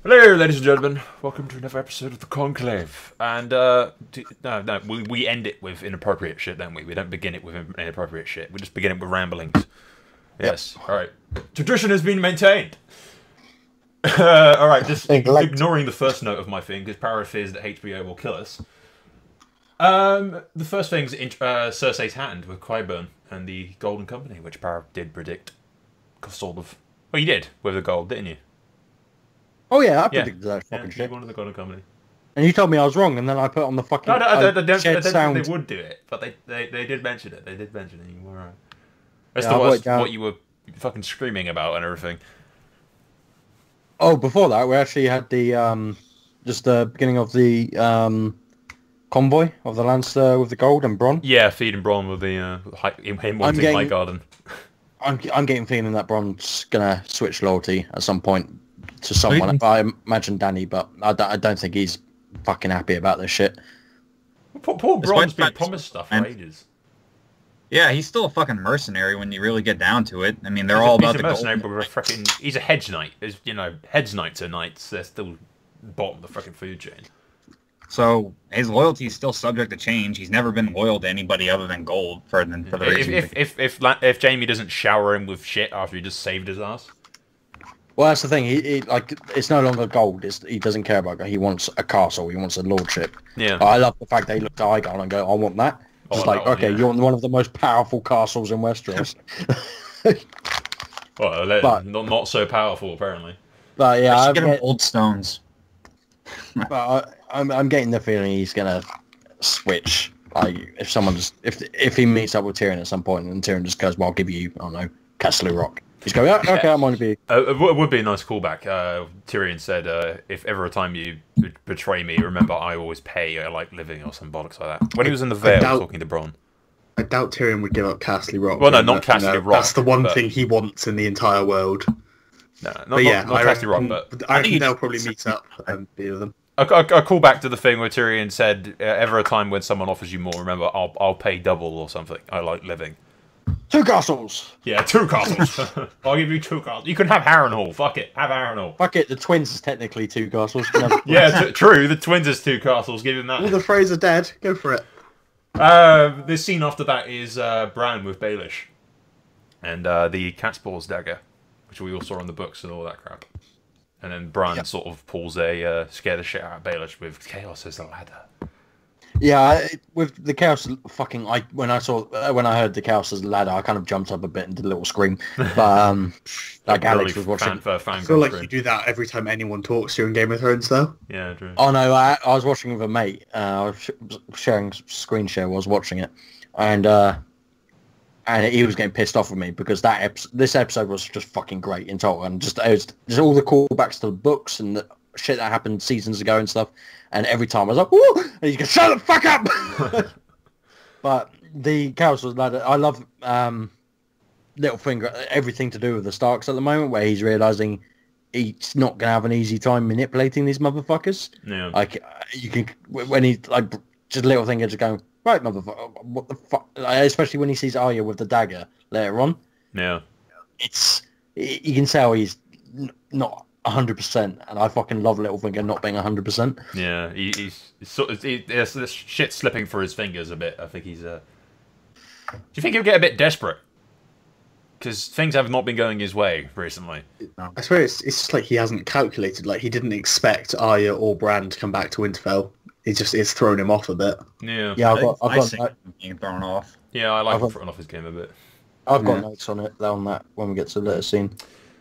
Hello, ladies and gentlemen. Welcome to another episode of the Conclave. And we end it with inappropriate shit, don't we? We don't begin it with inappropriate shit. We just begin it with ramblings. Yes. Yep. All right. Tradition has been maintained. All right. Just ignoring the first note of my thing, because Power fears that HBO will kill us. The first thing's Cersei's hand with Qyburn and the Golden Company, which Power did predict, sort of. Well, you did with the gold, didn't you? Oh yeah, I predicted that fucking shit. You wanted the Golden Company. And you told me I was wrong, and then I put on the fucking. No, I don't think they would do it, but they did mention it. They did mention it. You were right. As to what you were fucking screaming about and everything. Oh, before that, we actually had the just the beginning of the convoy of the Lancer with the gold and Bronn. Yeah, feeding Bronn with the him wanting High Garden. I'm getting feeling that Bronn's gonna switch loyalty at some point to someone. I imagine Danny, but I don't think he's fucking happy about this shit. Poor Bronn's been promised stuff for ages. Yeah, he's still a fucking mercenary when you really get down to it. I mean, they're all about the gold. He's a hedge knight. Hedge knights are knights. They're still bottom of the fucking food chain. So his loyalty is still subject to change. He's never been loyal to anybody other than gold for the reason. If Jaime doesn't shower him with shit after he just saved his ass. Well, that's the thing. He like it's no longer gold. He doesn't care about gold. He wants a castle. He wants a lordship. Yeah. I love the fact they look to Aegon and go, "I want that." It's like, okay, you want one of the most powerful castles in Westeros. Well, not so powerful apparently. But yeah, I should get him old stones. But I'm getting the feeling he's gonna switch. Like if he meets up with Tyrion at some point and Tyrion just goes, "Well, I'll give you, I don't know, Castle Rock." He's going, "Yeah, okay, I'm on to you." It would be a nice callback. Tyrion said, "If ever a time you betray me, remember I always pay. I like living," or some bollocks like that. When he was in the Vale talking to Bronn. I doubt Tyrion would give up Castle Rock. Well, no, not Castle Rock. That's the one thing he wants in the entire world. No, not Castle Rock, but I think they'll probably meet up and be with them. I call back to the thing where Tyrion said, "Ever a time when someone offers you more, remember I'll pay double or something. I like living." 2 castles. Yeah, 2 castles. I'll give you 2 castles. You can have Harrenhal. Fuck it, have Harrenhal. Fuck it. The twins is technically 2 castles. Yeah, true. The twins is 2 castles. Give him that. All the Freys are dead. Go for it. The scene after that is Bran with Baelish and the cat's paws dagger, which we all saw in the books and all that crap. And then Bran sort of pulls a scare the shit out of Baelish with chaos as a ladder. Yeah, with the chaos fucking when I heard the chaos as a ladder, I kind of jumped up a bit and did a little scream. But like Alex was watching. I feel like you do that every time anyone talks to you in Game of Thrones, though. Yeah, true. Oh no, I was watching with a mate. I was sharing screen share. Was watching it, and he was getting pissed off with me because this episode was just fucking great in total, and just there's all the callbacks to the books and the shit that happened seasons ago and stuff. And every time I was like, "Woo!" and you go, "Shut the fuck up!" But the chaos was ladder. I love Littlefinger. Everything to do with the Starks at the moment, where he's realizing he's not gonna have an easy time manipulating these motherfuckers. Yeah. Like you can when he like just Littlefinger just going, "Right, motherfucker, what the fuck?" Like, especially when he sees Arya with the dagger later on. Yeah. You can tell he's not 100%, and I fucking love Littlefinger not being 100%. Yeah, there's this shit slipping through his fingers a bit. I think he's. Do you think he'll get a bit desperate? Because things have not been going his way recently. I swear it's just like he hasn't calculated. Like he didn't expect Arya or Bran to come back to Winterfell. It's thrown him off a bit. Yeah. Yeah, I've got being thrown off. Yeah, I like him throwing off his game a bit. I've got notes on that when we get to the later scene.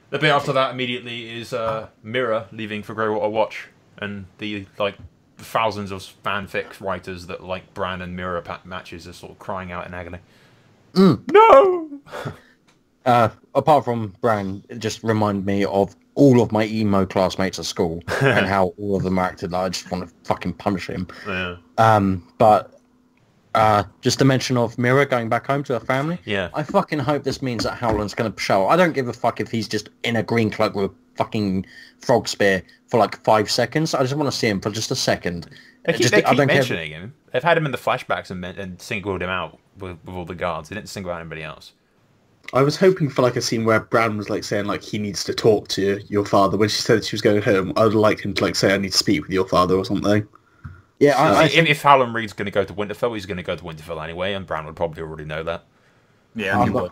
The bit after that immediately is Mira leaving for Greywater Watch, and the thousands of fanfic writers that like Bran and Mira matches are sort of crying out in agony. No. Apart from Bran, it just reminded me of all of my emo classmates at school and how all of them acted like I just want to fucking punch him. Yeah. But just a mention of Mira going back home to her family. Yeah. I fucking hope this means that Howland's going to show up. I don't give a fuck if he's just in a green cloak with a fucking frog spear for like 5 seconds. I just want to see him for just a second. They keep mentioning him. They've had him in the flashbacks and singled him out with all the guards. They didn't single out anybody else. I was hoping for like a scene where Bran was like saying like he needs to talk to your father. When she said that she was going home, I would like him to like say I need to speak with your father or something. Yeah, I think if Howland Reed's going to go to Winterfell, he's going to go to Winterfell anyway, and Bran would probably already know that. Yeah, he would.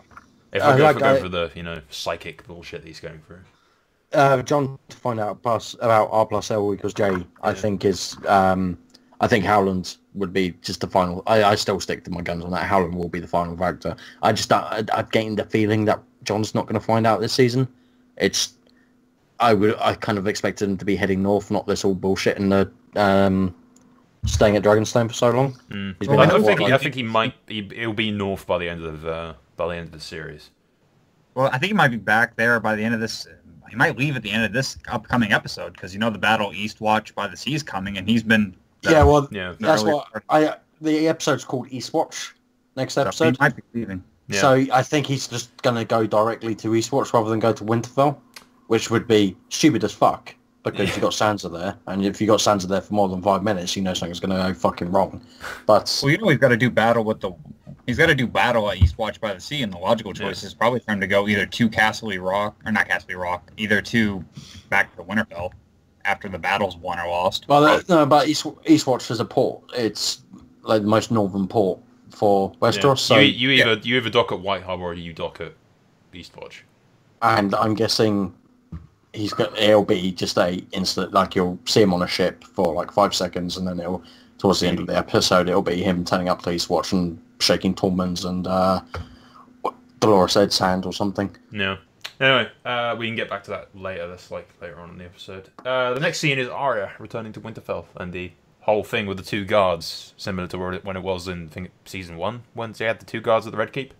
If we're going for the psychic bullshit that he's going through. John to find out about R+L equals J. I think is I think Howland would be just the final. I still stick to my guns on that. Howland will be the final character. I'm getting the feeling that John's not going to find out this season. I kind of expected him to be heading north, not this all bullshit and the staying at Dragonstone for so long. Well, I think he might. He'll be north by the end of the series. Well, I think he might be back there by the end of this. He might leave at the end of this upcoming episode because the battle Eastwatch by the Sea is coming, and he's been. That's what the episode's called Eastwatch. Next episode, so he might be leaving. Yeah. So I think he's just going to go directly to Eastwatch rather than go to Winterfell, which would be stupid as fuck because you've got Sansa there, and if you got Sansa there for more than 5 minutes, you know something's going to go fucking wrong. But he's got to do battle he's got to do battle at Eastwatch by the Sea, and the logical choice is probably for him to go either to Castle Rock, or not Castle Rock, either to back to Winterfell after the battle's won or lost. Well, but Eastwatch is a port. It's like the most northern port for Westeros. Yeah. So you either dock at White Harbour or you dock at Eastwatch. And I'm guessing it'll be just a instant, like you'll see him on a ship for like 5 seconds, and then towards the end of the episode, it'll be him turning up to Eastwatch and shaking Tormund's and Dolores Ed's hand or something. No. Anyway, we can get back to that later. That's later on in the episode. The next scene is Arya returning to Winterfell, and the whole thing with the 2 guards, similar to when it was in season 1, when they had the 2 guards at the Red Keep.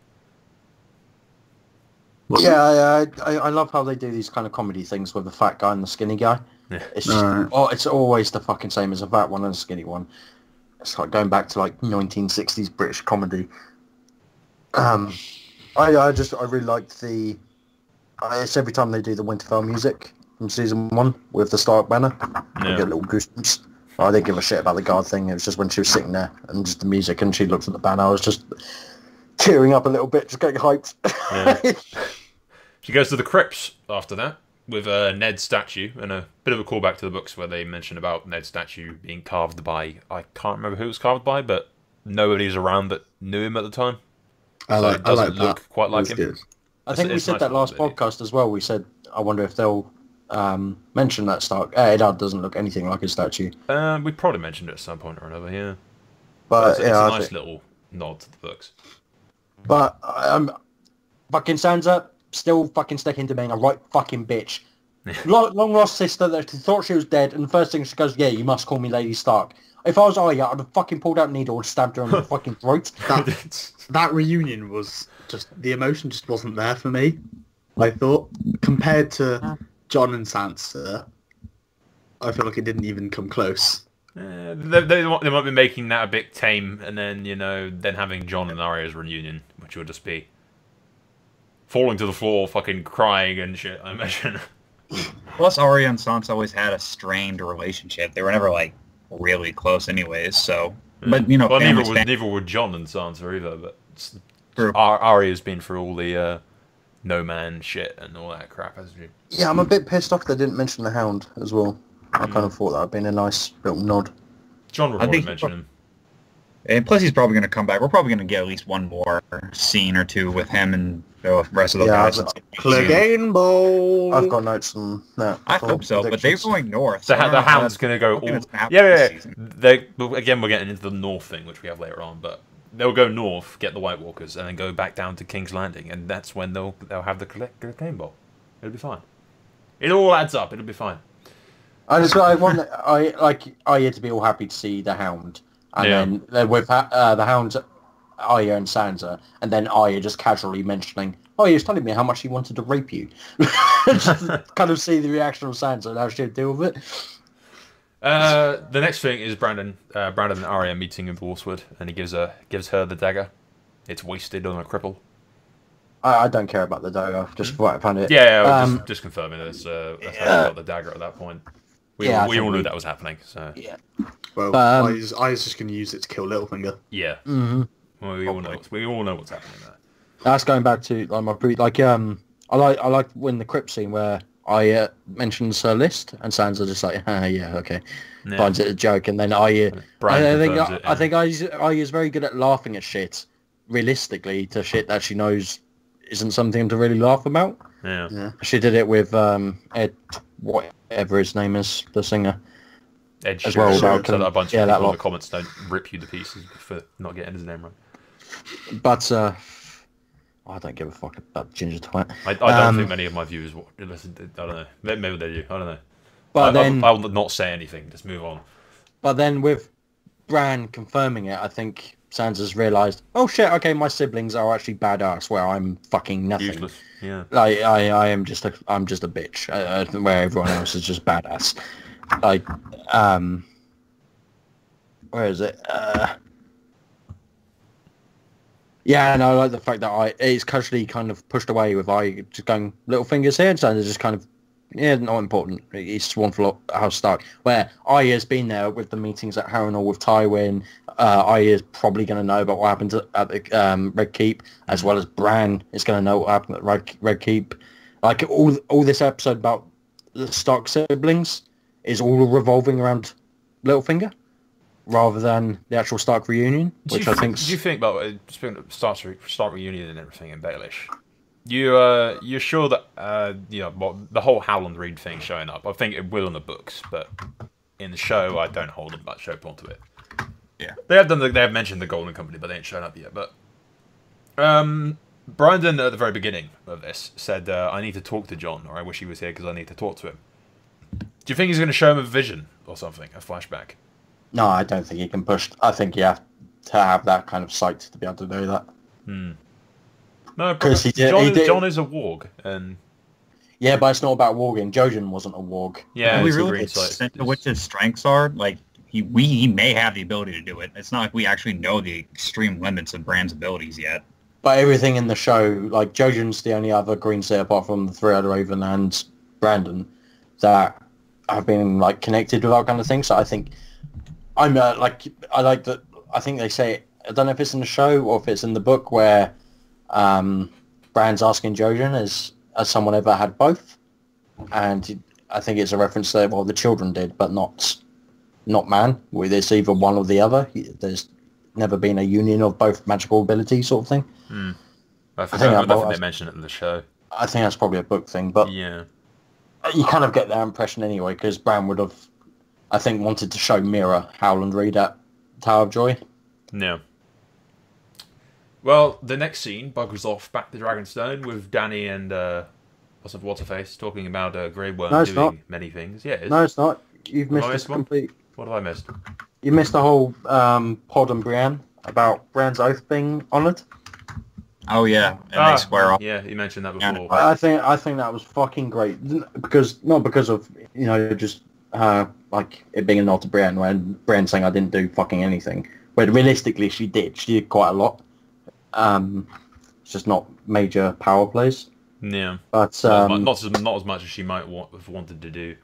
Yeah, I love how they do these kind of comedy things with the fat guy and the skinny guy. Yeah. It's just, it's always the fucking same as a fat one and a skinny one. It's like going back to like 1960s British comedy. I really liked it's every time they do the Winterfell music from season 1 with the Stark banner. I get little goosebumps. I didn't give a shit about the guard thing. It was just when she was sitting there and just the music and she looked at the banner, I was just tearing up a little bit, just getting hyped. Yeah. She goes to the crypts after that with Ned's statue, and a bit of a callback to the books where they mention about Ned's statue being carved by, I can't remember who it was carved by, but nobody's around that knew him at the time. It doesn't look quite like him. Good. I think we said that last podcast as well. We said, I wonder if they'll mention that Stark. Eddard doesn't look anything like his statue. We probably mentioned it at some point or another, yeah. But it's a nice little nod to the books. But fucking Sansa still fucking sticking to being a right fucking bitch. Long lost sister that thought she was dead, and the first thing she goes, yeah, you must call me Lady Stark. If I was Arya, I'd have fucking pulled out a needle and stabbed her on the fucking throat. That reunion was just, the emotion just wasn't there for me, I thought. Compared to Jon and Sansa, I feel like it didn't even come close. They might be making that a bit tame, and then, then having Jon and Arya's reunion, which will just be falling to the floor, fucking crying and shit, I imagine. Plus, Arya and Sansa always had a strained relationship. They were never, really close anyways, so... But, well, neither were Jon and Sansa either, but... Arya's been through all the no man shit and all that crap, hasn't she? Yeah, I'm a bit pissed off they didn't mention the Hound as well. I kind of thought that would have been a nice little nod. Jon would probably mention him. And plus, he's probably going to come back. We're probably going to get at least one more scene or two with him and the rest of the guys. Clegane Bowl. I've got notes on that. I hope so, but they're going north. So the Hound's going to go all... Yeah. Again, we're getting into the north thing, which we have later on, but they'll go north, get the White Walkers, and then go back down to King's Landing, and that's when they'll have the Clegane Bowl. It'll be fine. It all adds up. It'll be fine. I want Arya to be all happy to see the Hound. And then with the Hound, Arya and Sansa, and then Arya just casually mentioning, oh, he was telling me how much he wanted to rape you. Just kind of see the reaction of Sansa and how she'd deal with it. The next thing is Brandon and Arya meeting in Wolfswood, and he gives her the dagger. It's wasted on a cripple. I don't care about the dagger, just I found it. Just confirming that's how you got the dagger at that point. We all knew that was happening, so... Yeah. Well, I was just going to use it to kill Littlefinger. Yeah. Mm-hmm. Well, we all know what's happening there. That's going back to like my I like when the crypt scene where I mentions her list and Sansa just like yeah, okay, finds it a joke, and then I think I is very good at laughing at shit realistically to shit that she knows isn't something to really laugh about. Yeah. She did it with Ed, whatever his name is, the singer. Ed as well, Sheeran, so that a bunch of people in the lot. comments don't rip you to pieces for not getting his name right. But I don't give a fuck about Ginger Twat. I don't think many of my viewers listen to, I don't know. Maybe they do. I don't know. But I'll not say anything. Just move on. But then with Bran confirming it, I think Sansa's realised, oh shit, okay, my siblings are actually badass where I'm fucking nothing. Useless. Yeah. Like I'm just a bitch where everyone else is just badass. Like where is it? Yeah, and I like the fact that it's casually kind of pushed away with just going little fingers here, and Sansa just kind of not important. It's Swan for House Stark, where Arya's been there with the meetings at Harrenhal with Tywin. Arya's probably going to know about what happened at the Red Keep, as well as Bran is going to know what happened at Red Keep. Like all this episode about the Stark siblings is all revolving around Littlefinger, rather than the actual Stark reunion, which I think. Do you think about speaking of Stark reunion and everything in Baelish? You're sure that the whole Howland Reed thing showing up? I think it will in the books, but in the show, I don't hold much hope onto it. Yeah, they have mentioned the Golden Company, but they ain't shown up yet. But Brandon at the very beginning of this said, "I need to talk to Jon, or I wish he was here because I need to talk to him." Do you think he's going to show him a vision or something, a flashback? No, I don't think he can push. I think you have to have that kind of sight to be able to do that. No, because Jon is a warg, and yeah, but it's not about warging. Jojen wasn't a warg. Yeah, we really know what his strengths are. Like he may have the ability to do it. It's not like we actually know the extreme limits of Bran's abilities yet. But everything in the show, like Jojen's the only other Green Seer apart from the Three-Eyed Raven and Brandon that have been like connected with that kind of thing. So I think I like that. I think they say, I don't know if it's in the show or if it's in the book where Bran's asking Jojen has someone ever had both, and I think it's a reference to the children did, but not man. Where it's either one or the other. There's never been a union of both magical abilities, sort of thing. I think they mentioned it in the show. I think that's probably a book thing, but yeah, you kind of get that impression anyway, because Bran would have, I think, wanted to show Mira Howland Reed at Tower of Joy. No. Well, the next scene buggers off back to Dragonstone with Dany and what's her face talking about Grey Worm doing many things. Yeah, it is. No, it's not. You've missed it complete. What have I missed? You missed the whole Pod and Brienne about Bran's oath being honoured. Oh yeah, and they square off. Yeah, you mentioned that before. I think that was fucking great, not because of just like it being a nod to Brienne, when Brienne saying I didn't do fucking anything, but realistically she did. She did quite a lot. It's just not major power plays. Yeah, but not as much as she might have wanted to do.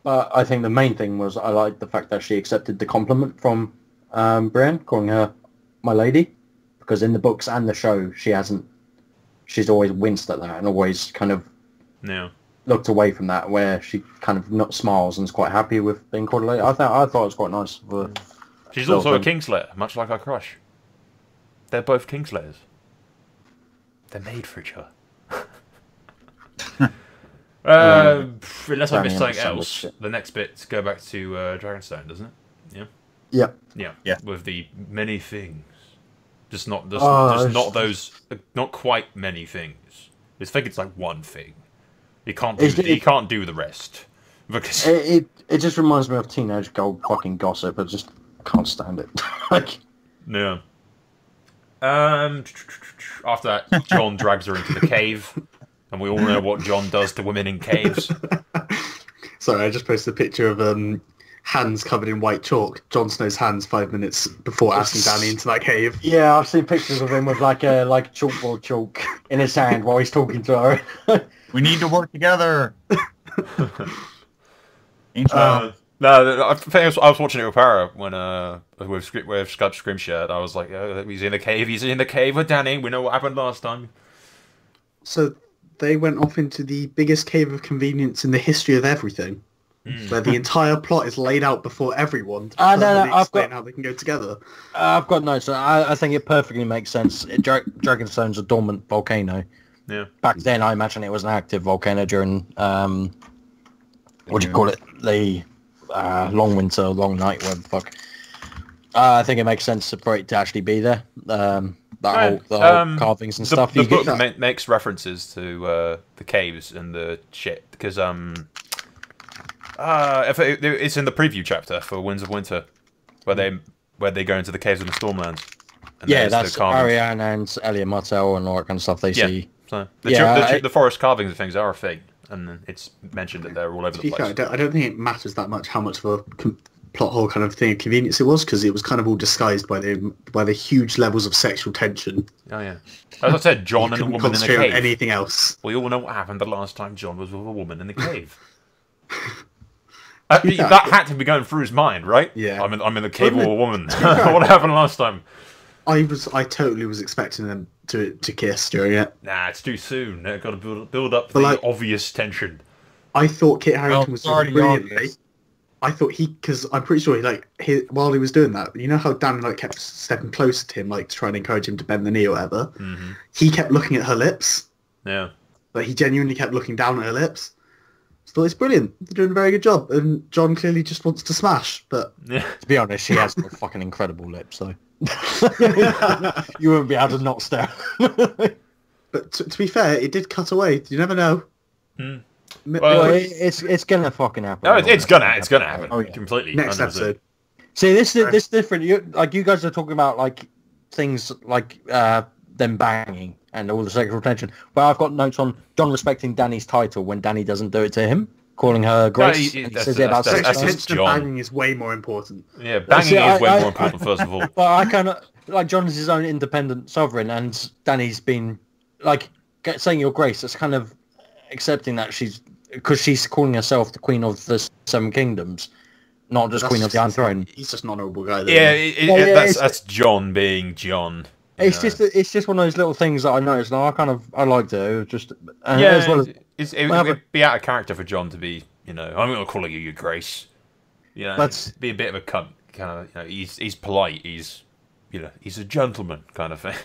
But I think the main thing was I liked the fact that she accepted the compliment from Brienne, calling her my lady, because in the books and the show she's always winced at that and always kind of looked away from that, where she kind of not smiles and is quite happy with being called a lady. I thought it was quite nice. She's also a Kingslayer, much like her crush. They're both Kingslayers. They're made for each other. Unless I missed something else, the next bit go back to Dragonstone, doesn't it? Yeah. Yeah. With the many things, not quite many things. I think it's like one thing. He can't do the rest because it just reminds me of teenage girl fucking gossip. I just can't stand it. Yeah. After that, Jon drags her into the cave, and we all know what Jon does to women in caves. Sorry, I just posted a picture of hands covered in white chalk. Jon Snow's hands 5 minutes before asking Dany into that cave. Yeah, I've seen pictures of him with like chalkboard chalk in his hand while he's talking to her. We need to work together. No, I think I was watching it with Para when with Skype screen shared. I was like, oh, he's in the cave. He's in the cave with Danny. We know what happened last time. So they went off into the biggest cave of convenience in the history of everything, where the entire plot is laid out before everyone to explain how they can go together. I've got notes. I think it perfectly makes sense. Dragonstone's a dormant volcano. Yeah. Back then, I imagine it was an active volcano during what do you call it? The long winter, long night, whatever the fuck. I think it makes sense for it to actually be there. The whole carvings and stuff. The book makes references to the caves and the shit because it's in the preview chapter for Winds of Winter, where they go into the caves in the Stormlands. And that's Ariane and Elia Martell and all that kind of stuff they see. So the forest carvings and things are a thing, and it's mentioned that they're all over the place. I don't think it matters that much how much of a plot hole kind of thing of convenience it was, because it was kind of all disguised by the huge levels of sexual tension. Oh yeah, as I said, John and a woman in the cave. On anything else. We all know what happened the last time John was with a woman in the cave. That had to be going through his mind, right? Yeah. I'm in the cave with a woman. What happened last time? I totally was expecting them to kiss during it. Nah, it's too soon. They've got to build up the obvious tension. I thought Kit Harington was doing brilliantly. I thought because I'm pretty sure while he was doing that, you know how Dan kept stepping closer to him, to try and encourage him to bend the knee or whatever. Mm-hmm. He kept looking at her lips. Yeah. He genuinely kept looking down at her lips. I thought it's brilliant. They're doing a very good job, and John clearly just wants to smash. But to be honest, she has got fucking incredible lips, though. You won't be able to not stare. But to be fair, it did cut away. You never know. Well, it's gonna fucking happen. No, it's gonna happen. Oh, yeah. Completely. Next episode. See, this different. You guys are talking about things them banging and all the sexual tension. Well, I've got notes on John respecting Danny's title when Danny doesn't do it to him, calling her Grace. He says it about sex tension. Banging is way more important. Yeah, banging is way more important. First of all, but I kind of John is his own independent sovereign, and Danny's been saying your Grace. It's kind of accepting that because she's calling herself the Queen of the Seven Kingdoms, not just Queen of the Iron Throne. He's just an honourable guy. That's John being John. It's just one of those little things that I noticed, and I liked it. It was just as well as it would be out of character for John to be, I'm going to call you your Grace. Be a bit of a cunt, kind of. He's polite. He's a gentleman kind of thing.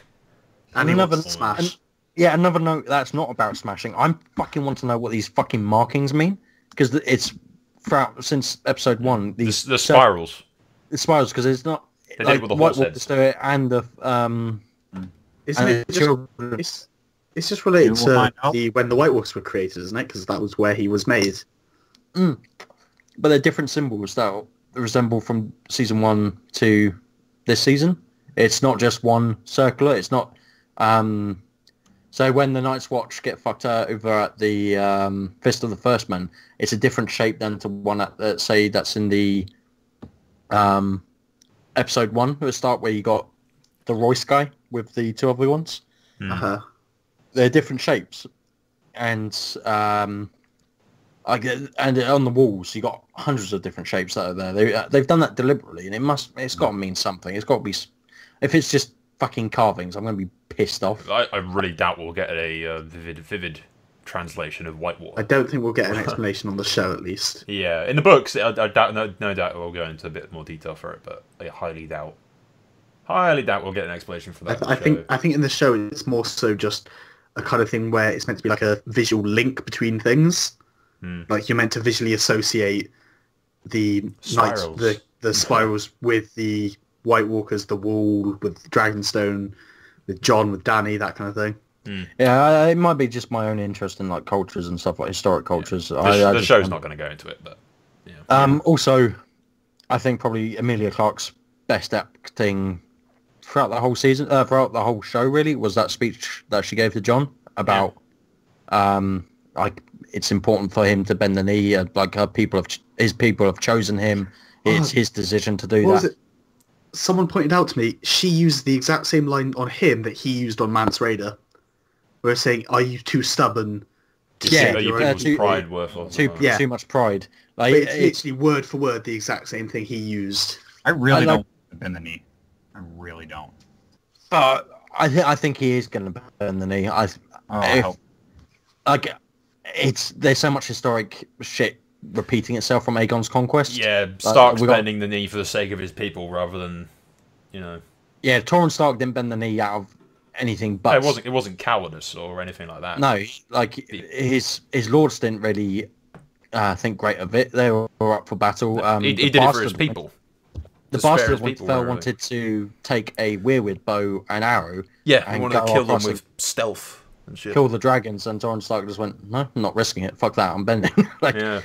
And he wants to smash. Another note that's not about smashing. I fucking want to know what these fucking markings mean, because it's throughout since episode 1. The spirals. The spirals, because it's not. They did it with the horse heads. Do it and the Isn't it just, it's just related to when the White Walkers were created, isn't it? Because that was where he was made. But they're different symbols that resemble from season 1 to this season. It's not just one circular. It's not. So when the Night's Watch get fucked over at the Fist of the First Man, it's a different shape than to one that's in the episode 1 at the start, where you got the Royce guy with the two other ones. They're different shapes, and on the walls you got hundreds of different shapes that are there. They've done that deliberately, and it's got to mean something. It's got to be. If it's just fucking carvings, I'm going to be pissed off. I really doubt we'll get a vivid translation of White Walker. I don't think we'll get an explanation on the show, at least. Yeah, in the books, I doubt, no doubt we'll go into a bit more detail for it, but I highly doubt we'll get an explanation for that. I think in the show it's more so just a kind of thing where it's meant to be like a visual link between things. Like you're meant to visually associate the spirals. the spirals with the White Walkers, the Wall with Dragonstone, with John, with Danny, that kind of thing. Yeah, it might be just my own interest in cultures and stuff, like historic cultures. Yeah. The show's not going to go into it, but yeah. Also, I think probably Emilia Clarke's best acting throughout the whole season, throughout the whole show, really, was that speech that she gave to John about it's important for him to bend the knee. His people have chosen him. It's his decision to do that. Someone pointed out to me she used the exact same line on him that he used on Mance Rayder. We're saying, "Are you too stubborn Just Yeah, save your own people's too- pride worth or too something. Yeah. too much pride. But Like it's literally word for word the exact same thing he used. I really I don't like- want to bend the knee. I really don't. I think he is going to burn the knee. Oh, I If- hope. Like there's so much historic shit repeating itself from Aegon's conquest. Yeah, Stark's we got- bending the knee for the sake of his people rather than, you know. Yeah, Torrhen Stark didn't bend the knee out of anything but It wasn't cowardice or anything like that. no, like his lords didn't really think great of it. They were up for battle. He The did it for his bastard- people. The To spare bastard his people, Winterfell really. wanted to take a weirwood bow and arrow, Yeah, and he wanted to go kill them across with stealth and shit. kill the dragons, and Torrhen Stark just went, no, I'm not risking it. Fuck that, I'm bending. Like, Yeah.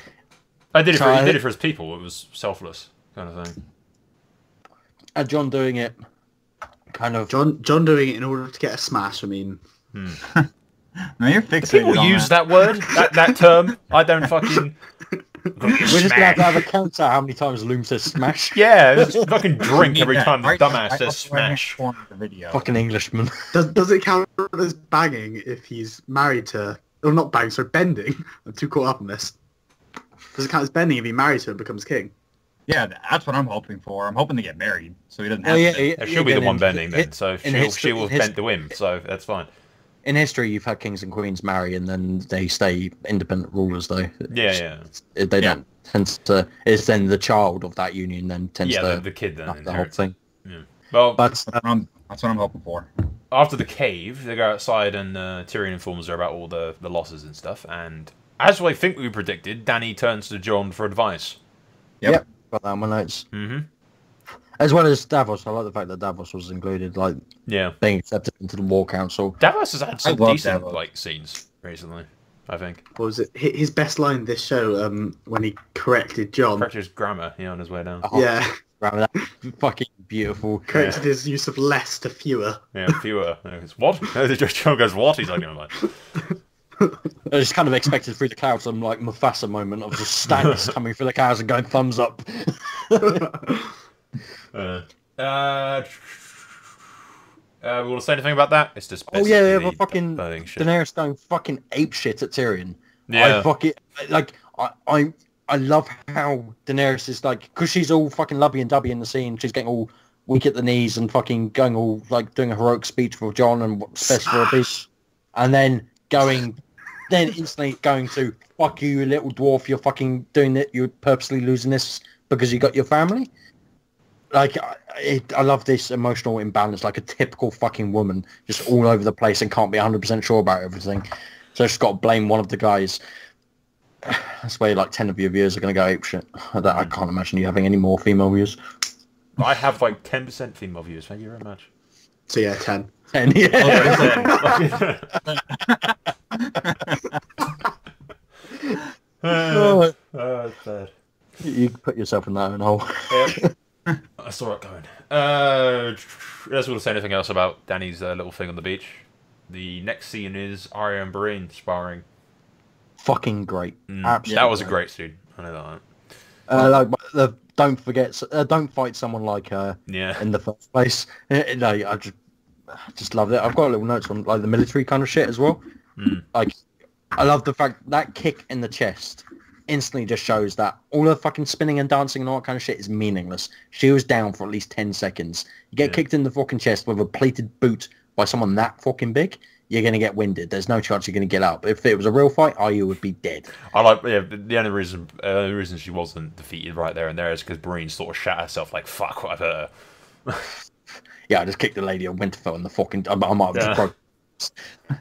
He did So it for his people. It was selfless kind of thing. and John doing it, kind of. John doing it in order to get a smash. I mean, No, you're fixated People on use that word, that term. I don't fucking... We're just gonna have to have a counter how many times Loom says smash. Yeah, just fucking drink every Yeah, time the right, dumbass right says before I smash. informed the video. Fucking Englishman. does it count as banging if he's married to? Or not banging, sorry, bending. I'm too caught up on this. Does it count as bending if he marries her and becomes king? Yeah, that's what I'm hoping for. I'm hoping to get married, so he doesn't have Oh, yeah, to. Yeah, she'll be the again, one in- bending then, in- so in she history- will have in his- bent to him, so that's fine. In history, you've had kings and queens marry, and then they stay independent rulers. Though Yeah. they don't tend to. It's then the child of that union then tends Yeah, to the kid then have the whole inherits. thing. Yeah. Well, But That's what I'm hoping for. after the cave, they go outside and Tyrion informs her about all the losses and stuff. And as I think we predicted, Dany turns to Jon for advice. Yep. got that on my notes. Mm-hmm. As well as Davos. I like the fact that Davos was included, like Yeah. being accepted into the War Council. Davos has had some love decent Davos. scenes recently, I think. What was it? His best line this show, when he corrected John. Correct his grammar, on his way down. Oh, Yeah, That fucking beautiful. corrected his use of less to fewer. Yeah, fewer. It's what? Jon goes, what? He's like, like, I just kind of expected through the clouds some like Mufasa moment of just Stannis coming through the clouds and going thumbs up. we want to say anything about that? It's just Oh yeah, basically but fucking burning shit. Daenerys going fucking ape shit at Tyrion. Yeah. I fucking like I love how Daenerys is like, because she's all fucking lovey and dubby in the scene. She's getting all weak at the knees and fucking going all like doing a heroic speech for Jon and what's best for a beast, and then instantly going to fuck you, you little dwarf. You're fucking doing it. You're purposely losing this because you got your family. Like, I love this emotional imbalance, like a typical fucking woman, just all over the place and can't be 100% sure about everything. So she's got to blame one of the guys. That's where like 10 of your viewers are going to go apeshit. I can't imagine you having any more female viewers. I have like 10% female views. Thank you very much. So yeah, 10. 10, yeah. Oh, it's bad. You can put yourself in that own hole. Yep. I saw it going. Let's want to say anything else about Danny's little thing on the beach. The next scene is Arya and Breen sparring. Fucking great. Absolutely. That was a great scene. I know that. Don't forget, don't fight someone like her Yeah. in the first place. No, I just loved it. I've got little notes on like the military kind of shit as well. Like, I love the fact that kick in the chest instantly just shows that all the fucking spinning and dancing and all that kind of shit is meaningless. She was down for at least 10 seconds. You get kicked in the fucking chest with a plated boot by someone that fucking big, you're going to get winded. There's no chance you're going to get up. If it was a real fight, Arya would be dead. I like, the only reason she wasn't defeated right there and there is because Breen sort of shat herself like, fuck, what I've hurt her. Yeah, I just kicked the lady of Winterfell in the fucking... I might have just broke...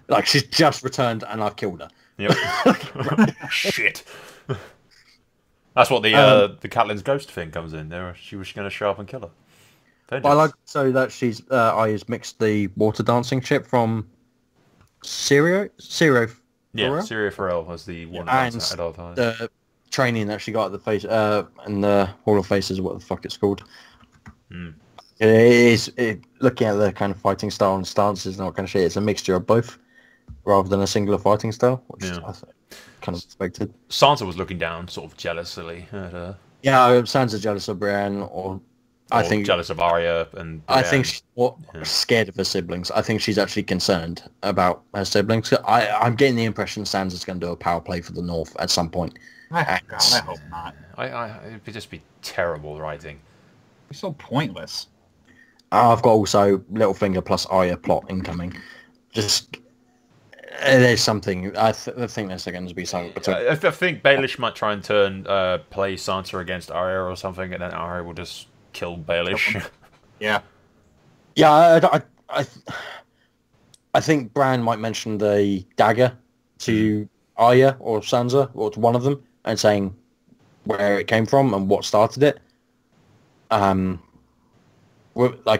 Like, she's just returned and I've killed her. Yep. Shit. That's what the Catelyn's ghost thing comes in. She was going to show up and kill her. But I like so that she's Arya's mixed the water dancing ship from Syrio. Yeah, Syria Farrell was the one and at all times. the training that she got at the face and the Hall of Faces, what the fuck it's called. It is looking at the kind of fighting style and stances and all that kind of shit. It's a mixture of both, rather than a singular fighting style, which is, I think, kind of expected. Sansa was looking down, sort of jealously at her. Yeah, Sansa jealous of Brienne, or I think jealous of Arya, and I think she's more scared of her siblings. I think she's actually concerned about her siblings. I'm getting the impression Sansa's going to do a power play for the North at some point. God, I hope not. It'd just be terrible writing. It's so pointless. I've got also Littlefinger plus Arya plot incoming. Just there's something. I think there's going to be something. I think Baelish might try and play Sansa against Arya or something, and then Arya will just kill Baelish. Yeah. Yeah, I think Bran might mention the dagger to Arya or Sansa or to one of them and saying where it came from and what started it. Like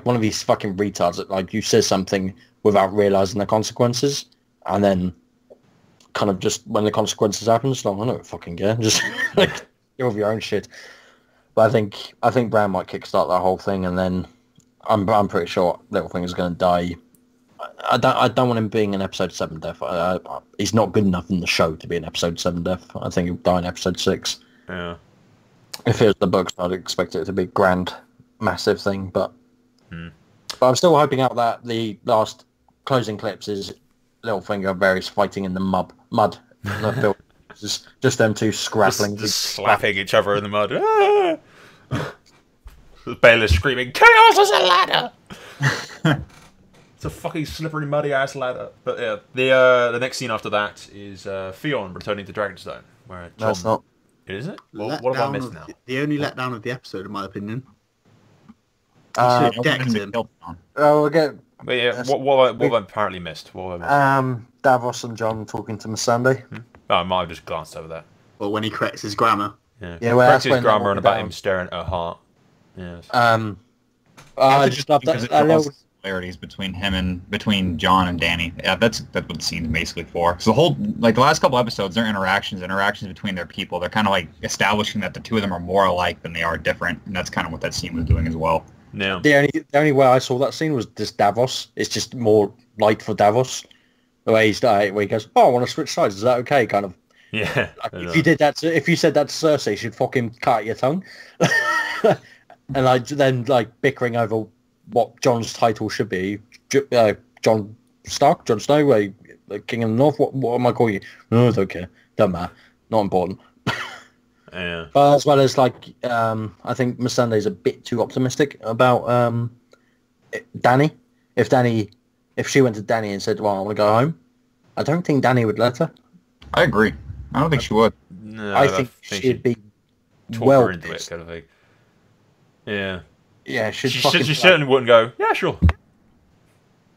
one of these fucking retards that like you say something without realizing the consequences, and then kind of just when the consequences happen, it's like I don't fucking care, just like deal with your own shit. But I think Bran might kickstart that whole thing, and then I'm pretty sure Littlefinger's going to die. I don't want him being an episode 7 death. He's not good enough in the show to be an episode 7 death. I think he'll die in episode 6. Yeah. If it was the books, I'd expect it to be a grand, massive thing. But I'm still hoping out that the last closing clips is Littlefinger and Varys fighting in the mud. In the field. Just them two scrappling. Just slapping each other in the mud. Baelish screaming, "Chaos is a ladder!" It's a fucking slippery, muddy-ass ladder. But yeah, the next scene after that is Theon returning to Dragonstone. Where Jon... No, it's not. Is it? What have I missed now? The only letdown of the episode, in my opinion. Uh, He should have decked him. we'll get But yeah, what have I apparently missed? What have I missed? Davos and Jon talking to Missandei. Oh, I might have just glanced over that. Or when he corrects his grammar. Yeah, well, corrects that's his when grammar they're and about down. him staring at her heart. Yes. I just love because that. it draws similarities between Jon and Dany. Yeah, that's what the scene's basically for. So the last couple episodes, their interactions between their people, they're kind of like establishing that the two of them are more alike than they are different, and that's kind of what that scene was doing as well. Yeah. The only way I saw that scene was just Davos. It's just more light for Davos. The way where he goes, "Oh, I want to switch sides. Is that okay?" Kind of. Yeah. Like, if you said that to Cersei, you should fucking cut your tongue. And then bickering over what Jon's title should be. Jon Stark, Jon Snow, the King of the North. What am I calling you? No, I don't care. Don't matter. Not important. Yeah. But as well as I think Missandei's a bit too optimistic about Dany. If she went to Dany and said, "Well, I want to go home," I don't think Dany would let her. I agree. I don't think she would. No, I think she'd be talk well her into it, kind of thing. Yeah. Yeah, She certainly wouldn't go, "Yeah, sure."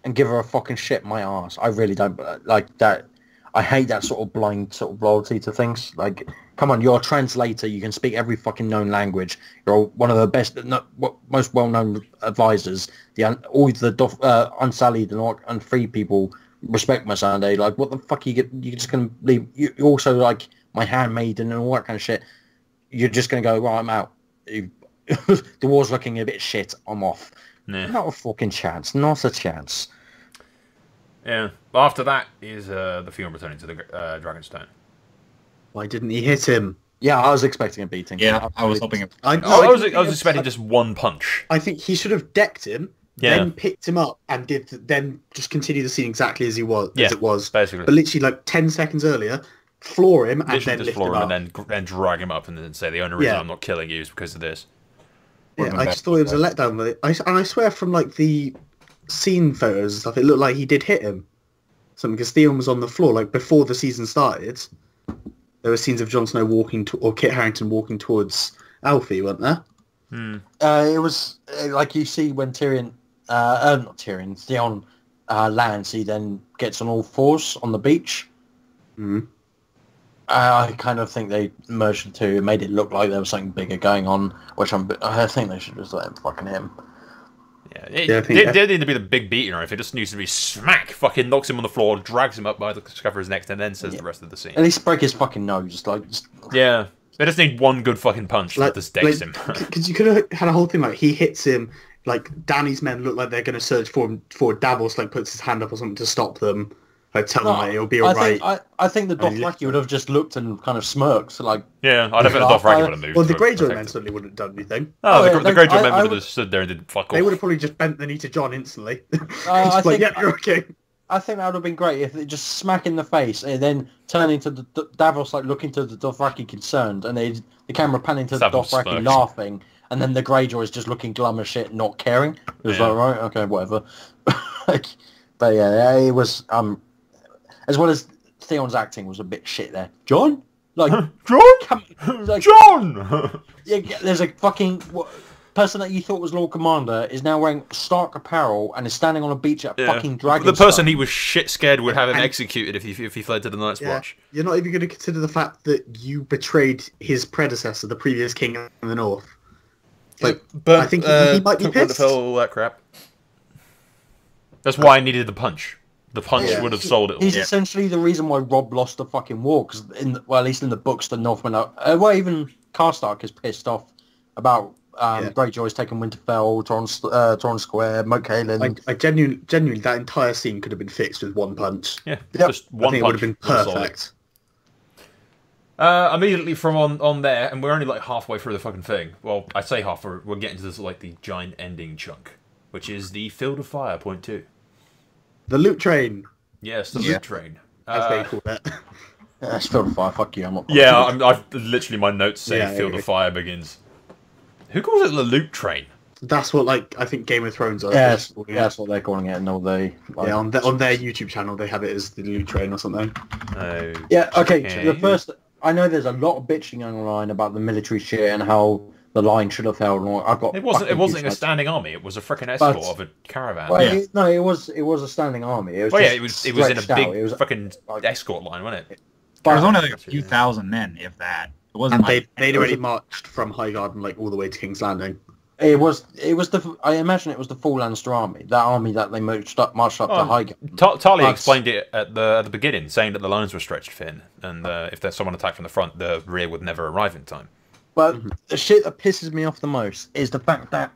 And give her a fucking shit my ass. I really don't like that. I hate that sort of blind sort of loyalty to things. Like, come on, you're a translator. You can speak every fucking known language. You're one of the best, most well-known advisors. All the unsullied and unfree people respect Missandei. Like, what the fuck are you just going to leave? You're also like my handmaiden and all that kind of shit. You're just going to go, "Right, I'm out. The war's looking a bit shit. I'm off." Nah. Not a fucking chance. Not a chance. Yeah. After that is the Theon returning to the Dragonstone. Why didn't he hit him? Yeah, I was expecting a beating. Yeah, I was hoping. I was expecting just one punch. I think he should have decked him, Yeah. then picked him up, and then just continue the scene exactly as Yeah, it was. basically. But literally 10 seconds earlier, floor him and Literally then just lift floor him him up. and then drag him up and then say the only reason Yeah. I'm not killing you is because of this. Yeah, I just thought it was a letdown. But I swear from the scene photos and stuff, it looked like he did hit him. Something because Theon was on the floor before the season started. There were scenes of Jon Snow or Kit Harington walking towards Alfie, weren't there? It was like you see when Theon lands, he then gets on all fours on the beach. Mm. I kind of think they merged the two, made it look like there was something bigger going on, which I think they should just let him fucking hit him. Yeah, I think it didn't need to be the big beating or anything. It just needs to be smack, fucking knocks him on the floor, drags him up by the scruff of his neck, and then says the rest of the scene. At least break his fucking nose. Yeah. They just need one good fucking punch that just decks him. Because you could have had a whole thing he hits him, Danny's men look like they're going to surge forward. Davos puts his hand up or something to stop them. Like, tell No, them that it'll be alright. I think the And he Dothraki would have just looked and kind of smirked, like, Yeah, I don't think the Dothraki would have moved. Well, the to Greyjoy protect men it. certainly wouldn't have done anything. Oh, yeah, the Greyjoy men would have just stood there and did fuck off. They would have probably just bent the knee to Jon instantly. I Just like, think- yep, you're okay. I think that would have been great if they just smack in the face and then turning to the Davos, like looking to the Dothraki concerned, and the camera panning to the Davos Dothraki smirks. laughing, and then the Greyjoys just looking glum as shit, not caring. It was Yeah. like, right, okay, whatever. Like, but yeah, it was as well as Theon's acting was a bit shit there. Jon, like, Jon, like, Jon. yeah, there's a fucking person that you thought was Lord Commander is now wearing Stark apparel and is standing on a beach at fucking Dragonstone. The person he was shit scared would have him And- executed if he fled to the Night's Yeah. Watch. You're not even going to consider the fact that you betrayed his predecessor, the previous king in the north. Like, But I think he might be took pissed. Winterfell, all that crap. That's why I needed the punch. The punch Yeah. would have sold it all. He's essentially the reason why Rob lost the fucking war, because at least in the books, the Northmen are... well, even Karstark is pissed off about Greyjoy's taking Winterfell, Torrance Square, Moat Cailin. I genuinely, that entire scene could have been fixed with one punch. Yeah, Yep. just I one think it would punch. have been would have sold it. perfect. Immediately from on there, and we're only like halfway through the fucking thing. Well, I say half, we're getting to this like the giant ending chunk, which is the Field of Fire point 2. The loot train, Yes, the Yeah. loot train. as they call it. Yeah, it's Field of Fire, fuck you, I'm not... Yeah, I've literally my notes say Yeah, Field yeah. of Fire begins. Who calls it the loot train? That's what, like, I think Game of Thrones are. Yeah, calling it. that's what they're calling it, and all they... Like, Yeah, on their YouTube channel, they have it as the loot train or something. Oh, Yeah, okay, so the first... I know there's a lot of bitching online about the military shit and how the line should have held. And all. I've got It wasn't fucking a huge standing army. It was a freaking escort But- of a caravan. Well, Yeah. no, it was a standing army. It was Well, yeah, just it was in a stretched big out. It was, fucking like- escort line, wasn't it? There was but- only like a few thousand men, if that. It wasn't And like... they'd already marched from Highgarden, like, all the way to King's Landing. It was the. I imagine it was the full Lannister army. That army that they marched up to Highgarden. Talia But- explained it at the beginning, saying that the lines were stretched thin, and if there's someone attacked from the front, the rear would never arrive in time. But the shit that pisses me off the most is the fact that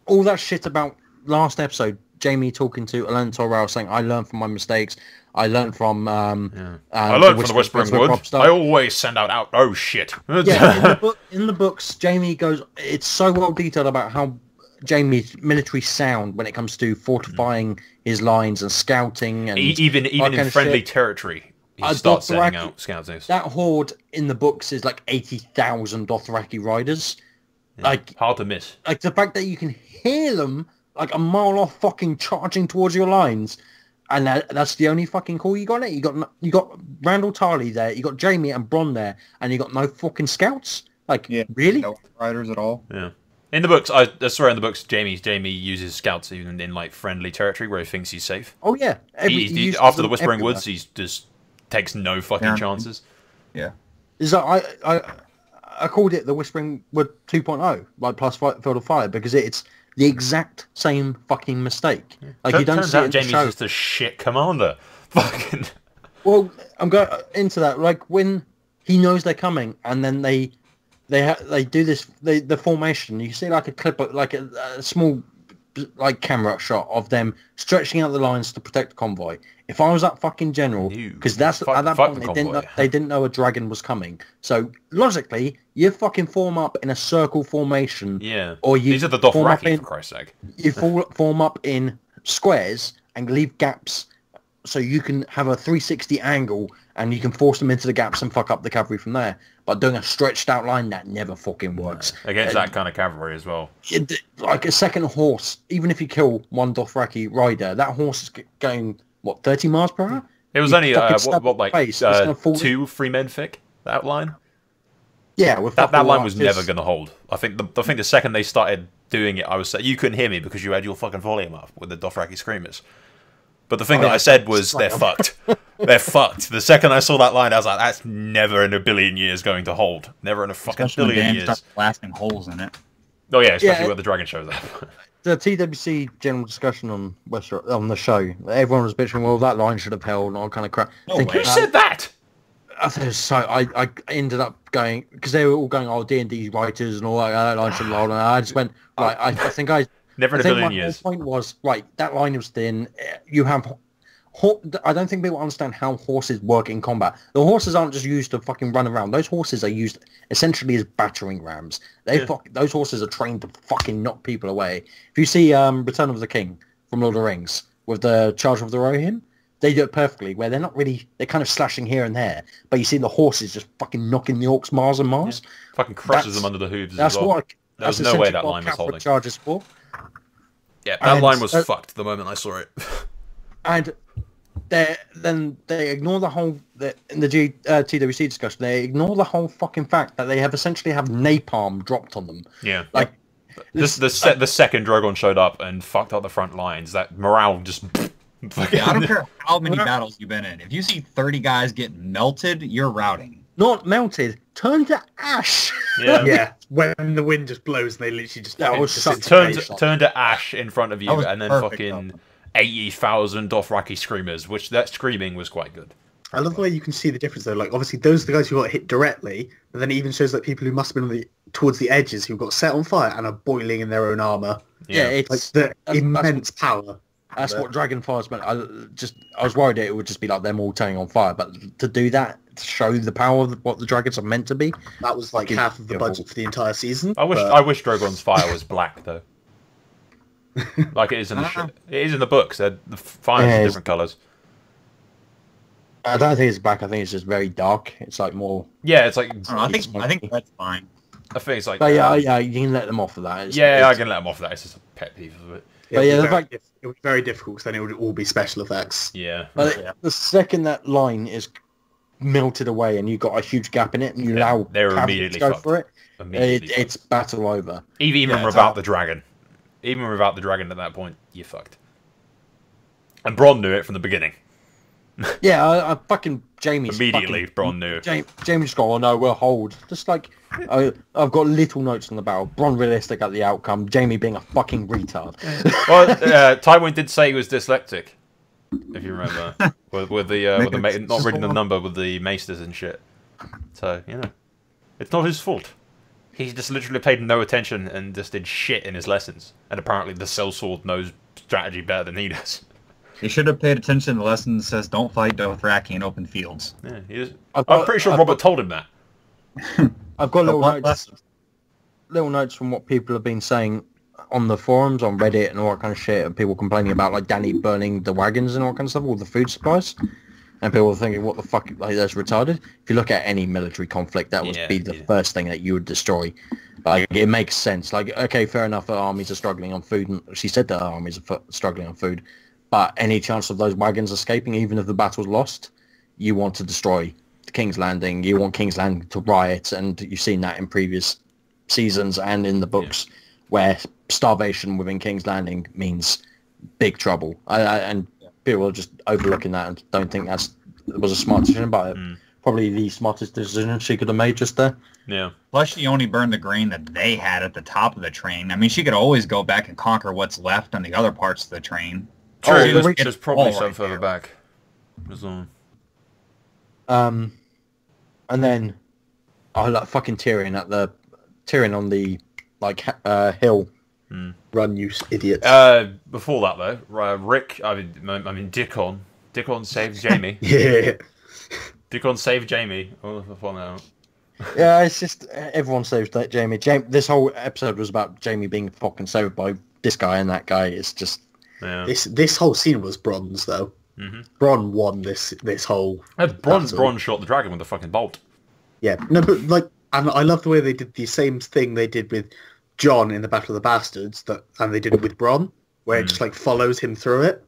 all that shit about last episode, Jamie talking to Alan Torrell saying, "I learned from my mistakes. I learned from." I learned from the Whispering Wood. Stuff." I always send out. Oh shit! Yeah, in the books, Jamie goes. It's so well detailed about how Jamie's military sound when it comes to fortifying his lines and scouting and even that in kind of friendly shit. territory, he starts sending out scouts. That horde in the books is like 80,000 Dothraki riders. Like Hard to miss. Like the fact that you can hear them like a mile off, fucking charging towards your lines, and that's the only fucking call you got. You got Randall Tarley there, you got Jamie and Bronn there, and you got no fucking scouts. Like really? No riders at all. Yeah. In the books, I swear in the books, Jamie uses scouts even in like friendly territory where he thinks he's safe. Oh yeah. He uses after the them Whispering everywhere. Woods, he just takes no fucking Yeah. chances. Yeah. Is that I called it the Whispering Wood 2.0, like plus Field of Fire, because it's the exact same fucking mistake. Like you don't Turns see it out in the Jamie's show. just a shit commander. Fucking. Well, I'm going into that. Like when he knows they're coming, and then they do this the formation. You see like a clip of like a small like camera shot of them stretching out the lines to protect the convoy. If I was that fucking general, because that's at that fuck point the they didn't know a dragon was coming. So logically, you fucking form up in a circle formation. Yeah. Or you These are the form up Dothraki, in- for Christ's sake. You form up in squares and leave gaps so you can have a 360 angle and you can force them into the gaps and fuck up the cavalry from there. But doing a stretched out line, that never fucking works. Against that kind of cavalry as well. Like a second horse, even if you kill one Dothraki rider, that horse is going, what, 30 miles per hour? It was You only fucking stab what it like in the face, it's gonna fall- 2 3 men thick. That line. Yeah, with That fucking line was archers. never going to hold. I think the second they started doing it, I was saying you couldn't hear me because you had your fucking volume up with the Dothraki screamers. But the thing that I said was they're fucked. They're fucked. The second I saw that line, I was like, that's never in a billion years going to hold. Never in a fucking Especially when billion Dan years. starts blasting holes in it. Oh yeah, especially Yeah. when the dragon shows up. The TWC general discussion on on the show, everyone was bitching, well, that line should have held and all kind of crap. No Thinking, way. Who said that? I think it was so I ended up going because they were all going, oh, D&D writers and all that line should have held, and I just went, I think Never in a my billion whole years. point was, right, that line was thin. You have I don't think people understand how horses work in combat. The horses aren't just used to fucking run around. Those horses are used essentially as battering rams. Those horses are trained to fucking knock people away. If you see Return of the King from Lord of the Rings with the Charge of the Rohirrim, they do it perfectly, where they're kind of slashing here and there, but you see the horses just fucking knocking the orcs miles and miles. Yeah. Fucking crushes them under the hooves That's as well. what. There's no way that line was holding. Charges for. Yeah, that line was fucked the moment I saw it. And then they ignore the whole in the TWC discussion. They ignore the whole fucking fact that they have essentially napalm dropped on them. Yeah, like the second Drogon showed up and fucked up the front lines. That morale just. Yeah, I don't care how many battles you've been in. If you see 30 guys get melted, you're routing. Not melted, turned to ash. Yeah, yeah. When the wind just blows, and they literally just turned to ash in front of you, and then fucking 80,000 Dothraki screamers. Which that screaming was quite good. I love the way you can see the difference though. Like obviously those are the guys who got hit directly, but then it even shows like people who must have been towards the edges who got set on fire and are boiling in their own armor. Yeah, it's like the immense power. That's what Dragonfire's meant. I was worried it would just be like them all turning on fire, but to do that, to show the power of what the dragons are meant to be, that was like half of the budget for the entire season. I wish Drogon's fire was black though. Like it is in the books. The fires are different colours. I don't think it's black. I think it's just very dark. It's like more. Yeah, it's like. I think that's fine. I think it's like. But yeah, you can let them off of that. I can let them off of that. It's just a pet peeve of it. But yeah, the fact it was very difficult because then it would all be special effects. Yeah. But the second that line is melted away and you got a huge gap in it and you allow they're immediately to go fucked. for it, it's battle over. Even without the dragon. Even without the dragon at that point, you're fucked. And Bronn knew it from the beginning. Yeah, I fucking Jamie's immediately. Bronn knew. Jamie just go, oh no, we'll hold. Just like I've got little notes on the battle. Bronn realistic at the outcome. Jamie being a fucking retard. Well, Tywin did say he was dyslexic, if you remember, with the not reading the number with the maesters and shit. So it's not his fault. He just literally paid no attention and just did shit in his lessons. And apparently the sellsword knows strategy better than he does. He should have paid attention to the lesson that says don't fight Dothraki in open fields. Yeah, I'm pretty sure Robert told him that. I've got little notes from what people have been saying on the forums, on Reddit and all that kind of shit, and people complaining about like Dany burning the wagons and all that kind of stuff, all the food supplies. And people are thinking, what the fuck, like that's retarded. If you look at any military conflict, that would be the first thing that you would destroy. Like, it makes sense. Like, okay, fair enough, our armies are struggling on food. And she said that our armies are struggling on food. But any chance of those wagons escaping, even if the battle's lost, you want to destroy King's Landing. You want King's Landing to riot. And you've seen that in previous seasons and in the books, where starvation within King's Landing means big trouble. And people are just overlooking that and don't think it was a smart decision, but probably the smartest decision she could have made just there. Yeah. Plus, she only burned the grain that they had at the top of the train. I mean, she could always go back and conquer what's left on the other parts of the train. True, there's probably some further back. And then, like fucking Tyrion on the hill. Run, you idiots. Before that though, Rick, Dickon saved Jamie. Yeah. Dickon saved Jamie. Now. Yeah, it's just everyone saves that Jamie. This whole episode was about Jamie being fucking saved by this guy and that guy. It's just this whole scene was Bronn's though. Bronn won this whole. Bronn shot the dragon with a fucking bolt. Yeah, no, but like, and I love the way they did the same thing they did with Jon in the Battle of the Bastards, and they did it with Bronn, where it just like follows him through it.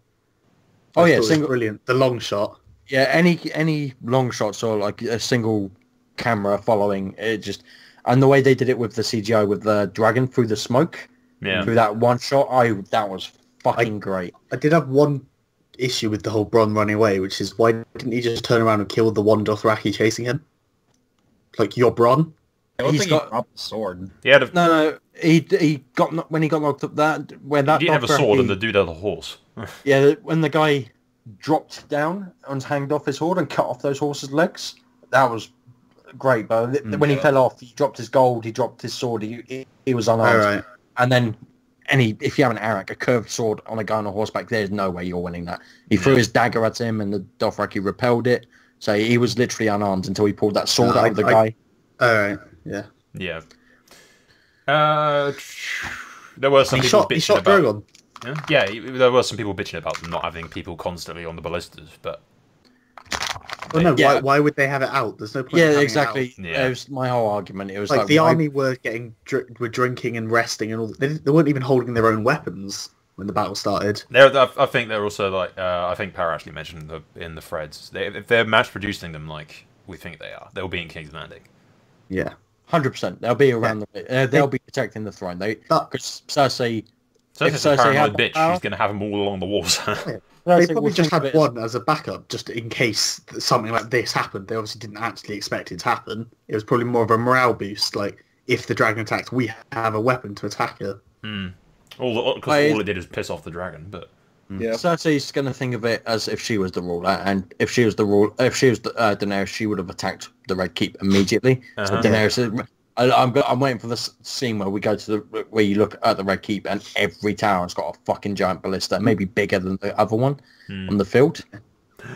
Brilliant. The long shot. Yeah, any long shots or like a single camera following it, just, and the way they did it with the CGI with the dragon through the smoke, through that one shot, that was fucking great. I did have one issue with the whole Bronn running away, which is why didn't he just turn around and kill the one Dothraki chasing him? Like, you're Bronn. He dropped the sword. No. He got when he got knocked up. He didn't have a sword, and the dude had a horse. Yeah, when the guy dropped down and hanged off his horse and cut off those horses' legs, that was great. But when he fell off, he dropped his gold, he dropped his sword, he was unarmed. Right. And then if you have an Arak, a curved sword on a guy on a horseback, there's no way you're winning that. He threw his dagger at him, and the Dothraki repelled it. So he was literally unarmed until he pulled that sword out of the guy. All right, yeah. Yeah. There were some people bitching about. Drogon. Yeah, there were some people bitching about not having people constantly on the ballistas, but. Well, no. Why would they have it out? There's no point. Yeah, in exactly. It out. Yeah. It was my whole argument. It was like the army were drinking and resting, and all. They weren't even holding their own weapons when the battle started. I think they're also like. I think Para actually mentioned in the threads. If they're mass producing them like we think they are, they'll be in King's Landing. Yeah. 100%. They'll be around. They'll be protecting the throne. Because Cersei's a paranoid bitch. She's going to have them all along the walls. They probably just had one as a backup, just in case something like this happened. They obviously didn't actually expect it to happen. It was probably more of a morale boost. Like, if the dragon attacks, we have a weapon to attack her. All it did is piss off the dragon, but. Yeah. Cersei's going to think of it as if she was the ruler, and if she was Daenerys, she would have attacked the Red Keep immediately. So Daenerys, I'm waiting for the scene where we go to where you look at the Red Keep, and every tower has got a fucking giant ballista, maybe bigger than the other one on the field. Do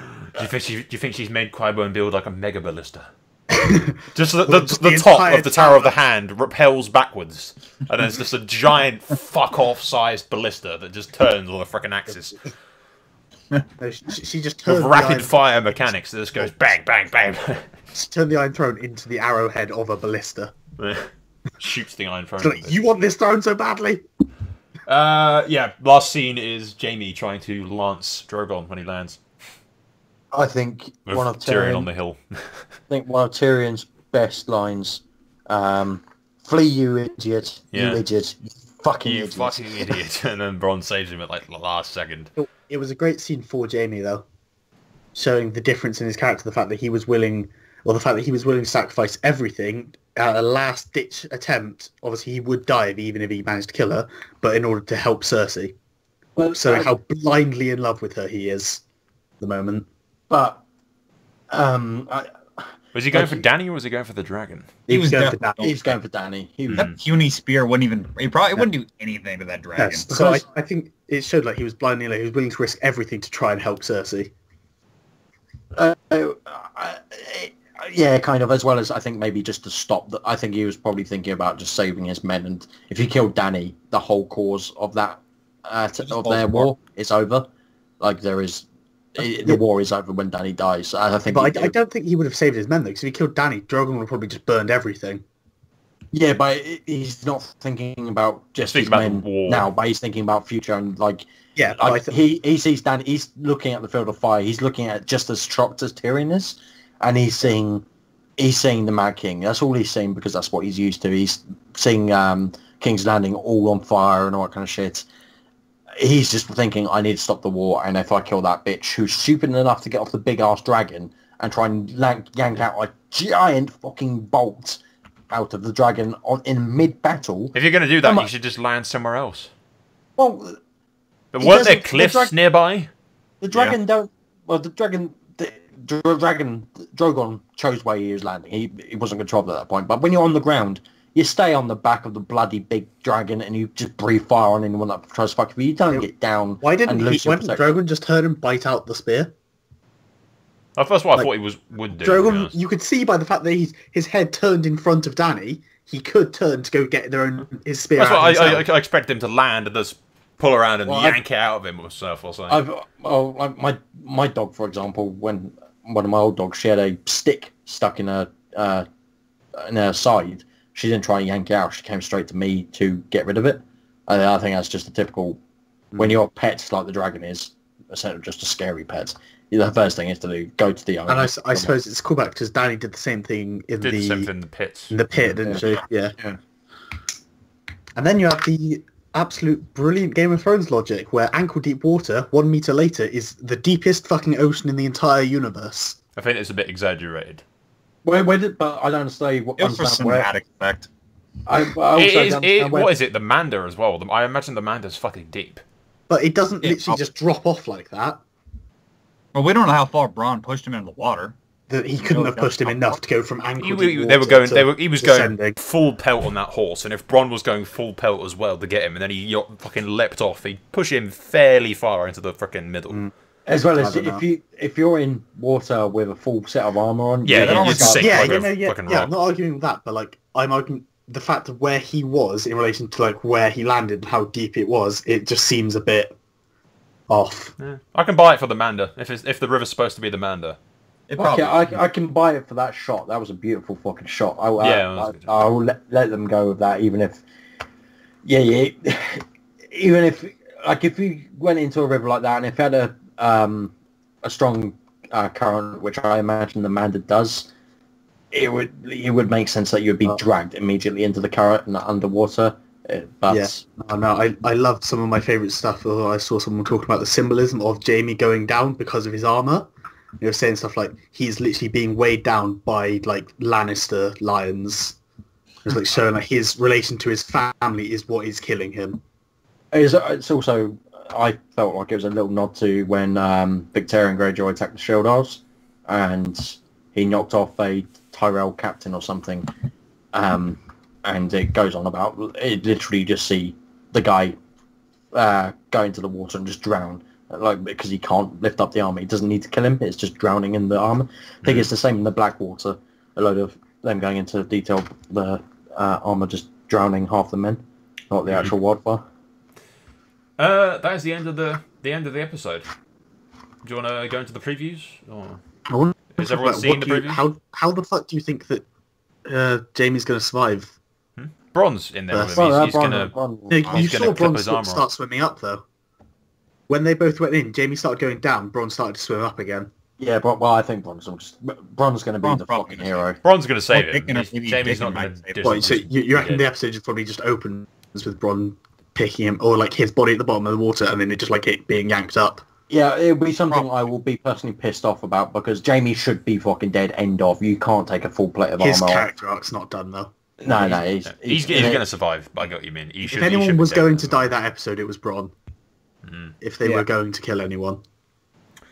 you think she's made Qyburn build like a mega ballista? Just the top of the Tower of the Hand repels backwards, and then it's just a giant fuck-off sized ballista that just turns on the frickin' axis. No, she just turns with rapid fire mechanics that just goes bang, bang, bang. She turned the Iron Throne into the arrowhead of a ballista. Shoots the Iron Throne. So, you want this throne so badly? Yeah, last scene is Jaime trying to lance Drogon when he lands. I think with one of Tyrion on the hill. I think one of Tyrion's best lines, flee you idiot, you idiot, you fucking idiot. And then Bronn saves him at like the last second. It was a great scene for Jaime though, showing the difference in his character, the fact that he was willing to sacrifice everything at a last ditch attempt. Obviously he would die even if he managed to kill her, but in order to help Cersei. So how blindly in love with her he is at the moment. But was he going for Dany or was he going for the dragon? He was going for Dany. That puny spear wouldn't even. He probably wouldn't do anything to that dragon. Yes, so I think it showed like he was blindly in love. He was willing to risk everything to try and help Cersei. Yeah, kind of. As well as I think maybe just to stop. I think he was probably thinking about just saving his men. And if he killed Dany, the whole cause of that of their war is over. Like there is. The war is over when Dany dies. I think, but I don't think he would have saved his men though, because if he killed Dany, Drogon would have probably just burned everything. Yeah, but he's not thinking about just his men now, but he's thinking about future and like. Yeah, like, he sees Dany. He's looking at the field of fire. He's looking at just as shocked as Tyrion is, and he's seeing the Mad King. That's all he's seeing because that's what he's used to. He's seeing King's Landing all on fire and all that kind of shit. He's just thinking, I need to stop the war, and if I kill that bitch who's stupid enough to get off the big-ass dragon and try and yank out a giant fucking bolt out of the dragon in mid-battle... If you're going to do that, you should just land somewhere else. Well... But weren't there cliffs nearby? The dragon don't... Well, the dragon... Drogon chose where he was landing. He wasn't controlled at that point. But when you're on the ground... You stay on the back of the bloody big dragon and you just breathe fire on anyone that tries to fuck you. You don't get down. Why didn't Drogon just turn and bite out the spear? That's what I thought he would do. Drogon, you could see by the fact that his head turned in front of Dany, he could turn to go get his spear. That's what I expect him to land and just pull around and yank it out of him or stuff or something. My dog, for example, when one of my old dogs, she had a stick stuck in her side. She didn't try and yank it out. She came straight to me to get rid of it. I think that's just a typical... When you're pets like the dragon is, instead of just a scary pet, the first thing is to do, go to the owner. And I suppose it's cool back because Dany did the same thing in the pits. In the pit, didn't she? Yeah. And then you have the absolute brilliant Game of Thrones logic where ankle-deep water, 1 meter later, is the deepest fucking ocean in the entire universe. I think it's a bit exaggerated. But I don't understand what... It was for cinematic effect. What is it? The Manda as well. I imagine the Manda's fucking deep. But it doesn't literally just drop off like that. Well, we don't know how far Bronn pushed him into the water. that he couldn't have pushed him enough to go from ankle deep They were water going. to He was descending. going full pelt on that horse, and if Bronn was going full pelt as well to get him, and then he fucking leapt off, he'd push him fairly far into the freaking middle. As well as I don't if you're in water with a full set of armor on, Yeah, you you'd sink Yeah, like you a know, yeah, fucking yeah. rock. I'm not arguing with that, but like I'm arguing the fact of where he was in relation to like where he landed and how deep it was. It just seems a bit off. Yeah. I can buy it for the Manda if the river's supposed to be the Manda. It I can buy it for that shot. That was a beautiful fucking shot. That was good. I'll let them go with that, even if, even if like if you went into a river like that and if it had a strong current, which I imagine the Manda does, it would make sense that you would be dragged immediately into the current and underwater. But Yeah, I loved some of my favourite stuff. I saw someone talking about the symbolism of Jaime going down because of his armour. They were saying stuff like he's literally being weighed down by like Lannister lions. It's like showing like his relation to his family is what is killing him. it's also, I felt like it was a little nod to when Victarion Greyjoy attacked the Shield Isles and he knocked off a Tyrell captain or something. And it goes on about, it literally just see the guy go into the water and just drown. Like, because he can't lift up the armor. He doesn't need to kill him. It's just drowning in the armor. I think it's the same in the Blackwater. A load of them going into detail, the armor just drowning half the men, not the actual wildfire. That is the end of the episode. Do you want to go into the previews? Or I wonder is everyone seeing the previews? How the fuck do you think that Jaime's going to survive? Bron's in there with him. Well, He's gonna. No, He's you gonna saw clip Bronn his armor start swimming up though. When they both went in, Jaime started going down. Bronn started to swim up again. Yeah, but I think Bron's going to be Bron's the probably fucking gonna hero. Bron's gonna save Well, him. maybe Jamie's not Dickon gonna. might save him. Well, so you reckon the episode just probably just opens with Bronn picking him, or like his body at the bottom of the water, and then it just like it being yanked up. Yeah, it'll be something I will be personally pissed off about because Jaime should be fucking dead. End of. You can't take a full plate of His armor. character arc's not done though. No, He's gonna survive. I get what you mean. If anyone was going to die that episode, it was Bronn. If they were going to kill anyone.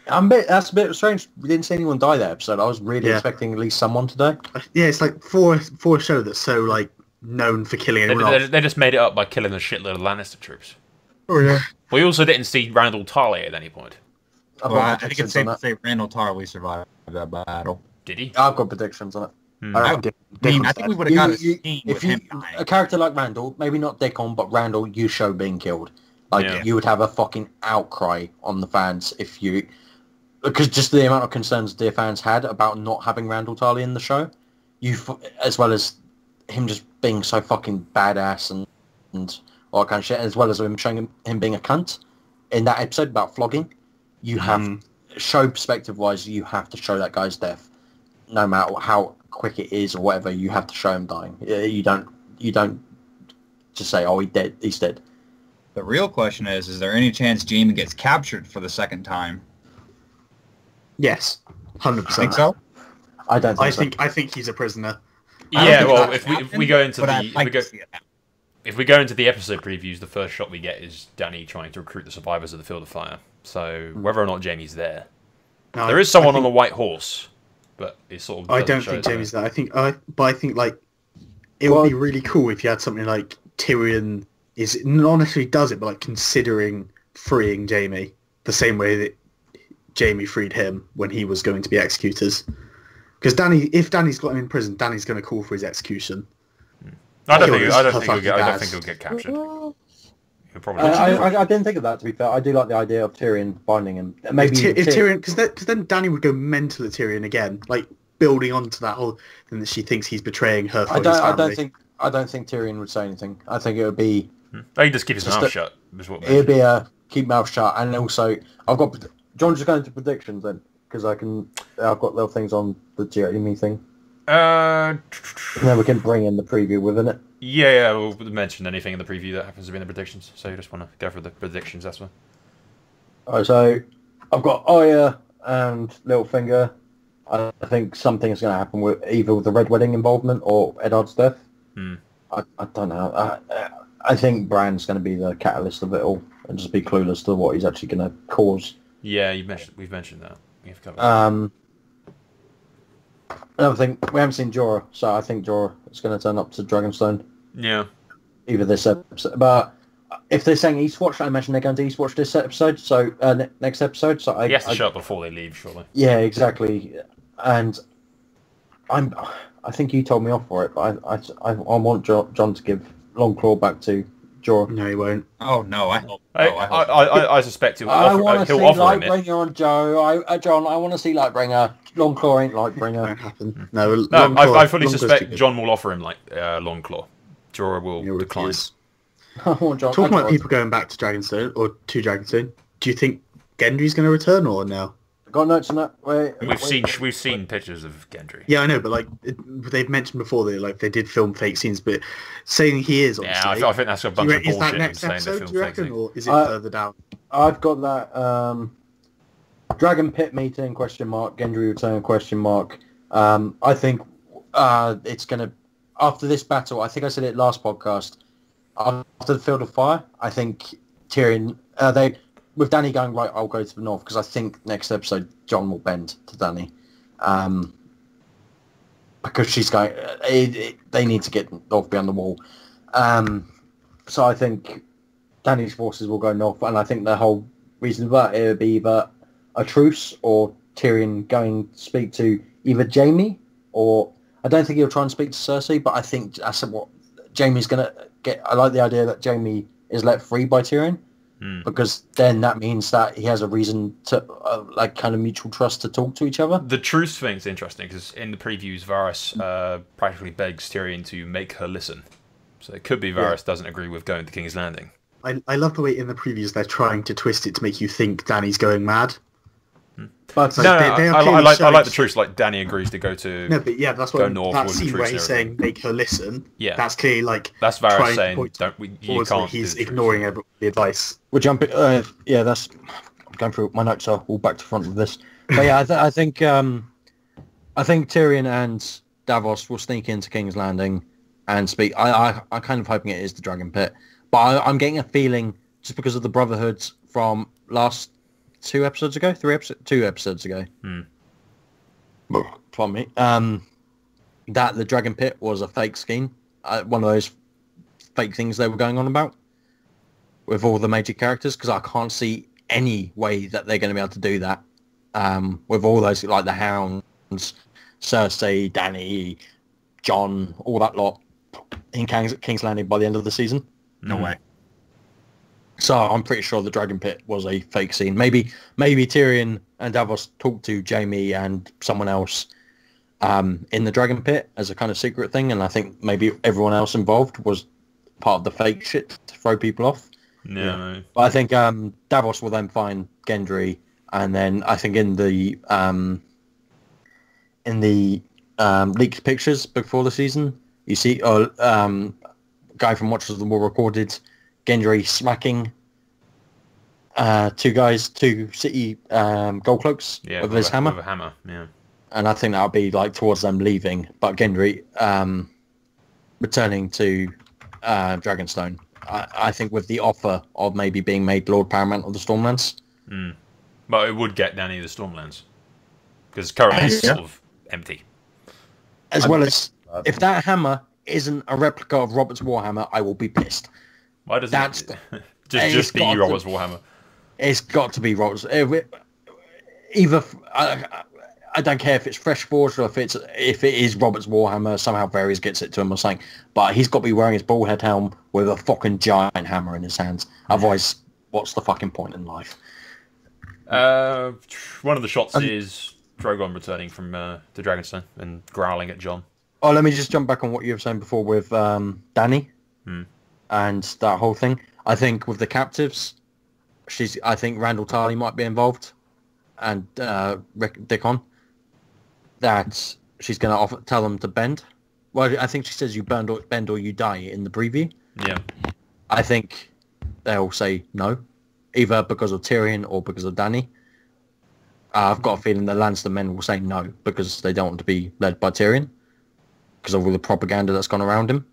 That's a bit strange. We didn't see anyone die that episode. I was really expecting at least someone to die. Yeah, it's like for a show that's so like known for killing anyone off. They just made it up by killing a shitload of Lannister troops. Oh yeah. We also didn't see Randall Tarly at any point. I've Well, got I think it's predictions safe on to say Randall Tarly survived that battle. Did he? it. I've got predictions on it. I think we would have got a scene with him dying. A character like Randall, maybe not Dickon, but Randall, you show being killed. Like, you would have a fucking outcry on the fans if you... Because just the amount of concerns the fans had about not having Randall Tarly in the show, as well as him just being so fucking badass and all that kind of shit, as well as him showing him being a cunt in that episode about flogging, you have... Show perspective-wise, you have to show that guy's death. No matter how quick it is or whatever, you have to show him dying. You don't just say, oh, he's dead. The real question is there any chance Jaime gets captured for the second time? Yes, 100%. Think so? I don't think so. I think he's a prisoner. Yeah, think well, that's if we go into but I'd like to see it happen. if we go into the episode previews, the first shot we get is Dany trying to recruit the survivors of the Field of Fire. So whether or not Jaime's there, No, there is someone on a white horse, but it's sort of. I doesn't don't show think it Jaime's there. I think like it would be really cool if you had something like Tyrion is not necessarily does it, but like considering freeing Jaime the same way that Jaime freed him when he was going to be executed. Because if Dany's got him in prison, Dany's going to call for his execution. I don't think Fucking he'll get captured. He'll probably. I didn't think of that, to be fair. I do like the idea of Tyrion finding him. Maybe if Tyrion, because then Dany would go mental at Tyrion again, like building onto that whole thing that she thinks he's betraying her for his family. I don't think Tyrion would say anything. I think it would be... He just keep his mouth shut. It would be a keep mouth shut, and also I've got... John, just going into predictions then, because I've got little things on the Jamie thing. And then we can bring in the preview within it. Yeah, we'll mention anything in the preview that happens to be in the predictions. So you just want to go for the predictions, that's one. Alright, so I've got Arya and Littlefinger. I think something is going to happen with either the Red Wedding involvement or Eddard's death. I don't know. I think Bran's going to be the catalyst of it all and just be clueless to what he's actually going to cause. Yeah, we've mentioned that. We have covered that. Another thing, we haven't seen Jorah, so I think Jorah is going to turn up to Dragonstone. Yeah. Either this episode, but if they're saying Eastwatch, I imagine they're going to Eastwatch this episode. So next episode. So He has to show up before they leave, surely. Yeah, exactly. And I think you told me off for it, but I want John to give Longclaw back to Jorah. No, he won't. Oh no, I hope. I suspect he'll I offer, want to see he'll offer him it. Lightbringer on Joe. John, I want to see Lightbringer. Longclaw ain't Lightbringer. Won't happen. No, No, I fully Longclaw's too suspect good. John will offer him like Longclaw. Jorah will He'll decline. refuse. I want John. Talking about people going back to Dragonstone or to Dragonstone, do you think Gendry's going to return or no? Got notes on that? Wait, We've seen pictures of Gendry. Yeah, I know, but like they've mentioned before that they did film fake scenes, but saying he is Yeah, obviously. I think that's a bunch of is that bullshit. next Saying they episode? film Do you fake reckon, things. or is it further down? I've got that Dragon Pit meeting ? Gendry return ? I think it's gonna after this battle. I think I said it last podcast. After the Field of Fire, I think Tyrion with Dany going right. I'll go to the north because I think next episode Jon will bend to Dany, because she's going. They need to get north beyond the wall. So I think Dany's forces will go north, and I think the whole reason for that it would be either a truce or Tyrion going to speak to either Jaime or I don't think he'll try and speak to Cersei, but I think that's what Jaime's going to get. I like the idea that Jaime is let free by Tyrion because then that means that he has a reason to kind of mutual trust to talk to each other. The truce thing's interesting because in the previews, Varys practically begs Tyrion to make her listen. So it could be Varys doesn't agree with going to King's Landing. I love the way in the previews they're trying to twist it to make you think Dany's going mad. But Like, they are I clearly like showing- the truce. Like Dany agrees to go to. No, but yeah, that's Go what north that with the scene truce where and he's everything. saying make her listen. Yeah. That's clearly like That's Varys trying to saying, point "Don't you towards can't." that he's do the truce." ignoring the advice. We're jumping. Yeah, that's. I'm going through my notes are all back to front with this. But yeah, I think Tyrion and Davos will sneak into King's Landing and speak. I'm kind of hoping it is the Dragon Pit, but I'm getting a feeling just because of the Brotherhoods from last 2 episodes ago, 2 episodes ago. Pardon me. That the Dragon Pit was a fake scheme, one of those fake things they were going on about with all the major characters, because I can't see any way that they're going to be able to do that with all those, like the Hounds, Cersei, Dany, Jon, all that lot in King's Landing by the end of the season. No way. So I'm pretty sure the Dragon Pit was a fake scene. Maybe Tyrion and Davos talked to Jaime and someone else in the Dragon Pit as a kind of secret thing, and I think maybe everyone else involved was part of the fake shit to throw people off. No. But I think Davos will then find Gendry, and then I think in the leaked pictures before the season, you see guy from Watchers of the War recorded Gendry smacking 2 city gold cloaks with his hammer. With a hammer, yeah. And I think that'll be like towards them leaving, but Gendry returning to Dragonstone. I think with the offer of maybe being made Lord Paramount of the Stormlands. But it would get Dany the Stormlands because currently it's sort of empty. As well as if that hammer isn't a replica of Robert's Warhammer, I will be pissed. Why does It's just be got to- Robert's Warhammer? It's got to be Robert's. Either I don't care if it's fresh forged or if it is Robert's Warhammer. Somehow Varys gets it to him or something. But he's got to be wearing his bullhead helm with a fucking giant hammer in his hands. Otherwise, what's the fucking point in life? One of the shots is Drogon returning from the Dragonstone and growling at Jon. Oh, let me just jump back on what you were saying before with Dany and that whole thing. I think with the captives, I think Randall Tarley might be involved, and Dickon, that she's going to tell them to bend. Well, I think she says you bend or you die in the preview. Yeah. I think they'll say no, either because of Tyrion or because of Dany. I've got a feeling the Lannister men will say no because they don't want to be led by Tyrion because of all the propaganda that's gone around him.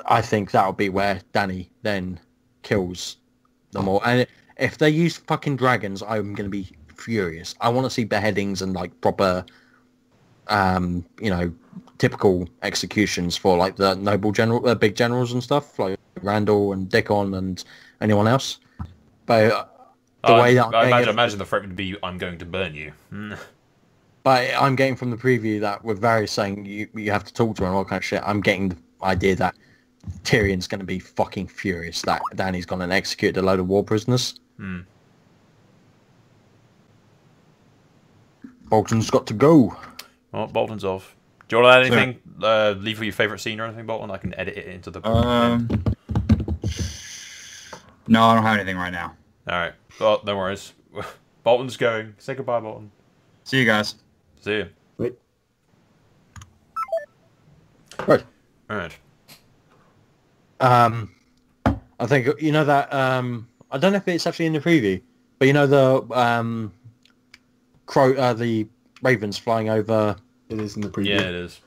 I think that'll be where Dany then kills them all. And if they use fucking dragons, I'm going to be furious. I want to see beheadings and like proper you know, typical executions for like the big generals and stuff, like Randall and Dickon and anyone else. But the way that I imagine the threat would be, "I'm going to burn you." But I'm getting from the preview that with Varys saying you have to talk to her and all kind of shit, I'm getting the idea that Tyrion's going to be fucking furious that Dany's gone and executed a load of war prisoners. Bolton's got to go. Well, Bolton's off. Do you want to add anything? Leave your favourite scene or anything, Bolton? I can edit it into the... No, I don't have anything right now. Alright. Well, no worries. Bolton's going. Say goodbye, Bolton. See you guys. See you. Wait. Right. Alright. I think, you know that, I don't know if it's actually in the preview, but you know the, the ravens flying over... It is in the preview. Yeah, it is.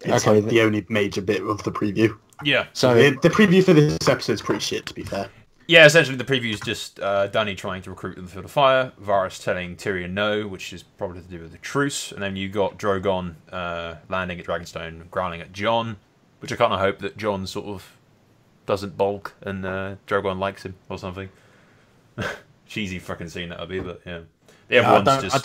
It's Okay. like the only major bit of the preview. Yeah. So The preview for this episode is pretty shit, to be fair. Yeah, essentially the preview is just Dany trying to recruit in the Field of Fire, Varys telling Tyrion no, which is probably to do with the truce, and then you got Drogon landing at Dragonstone, growling at Jon, which I kind of hope that Jon sort of doesn't balk and Drogon likes him or something. Cheesy fucking scene that'll be, but yeah. The other one's I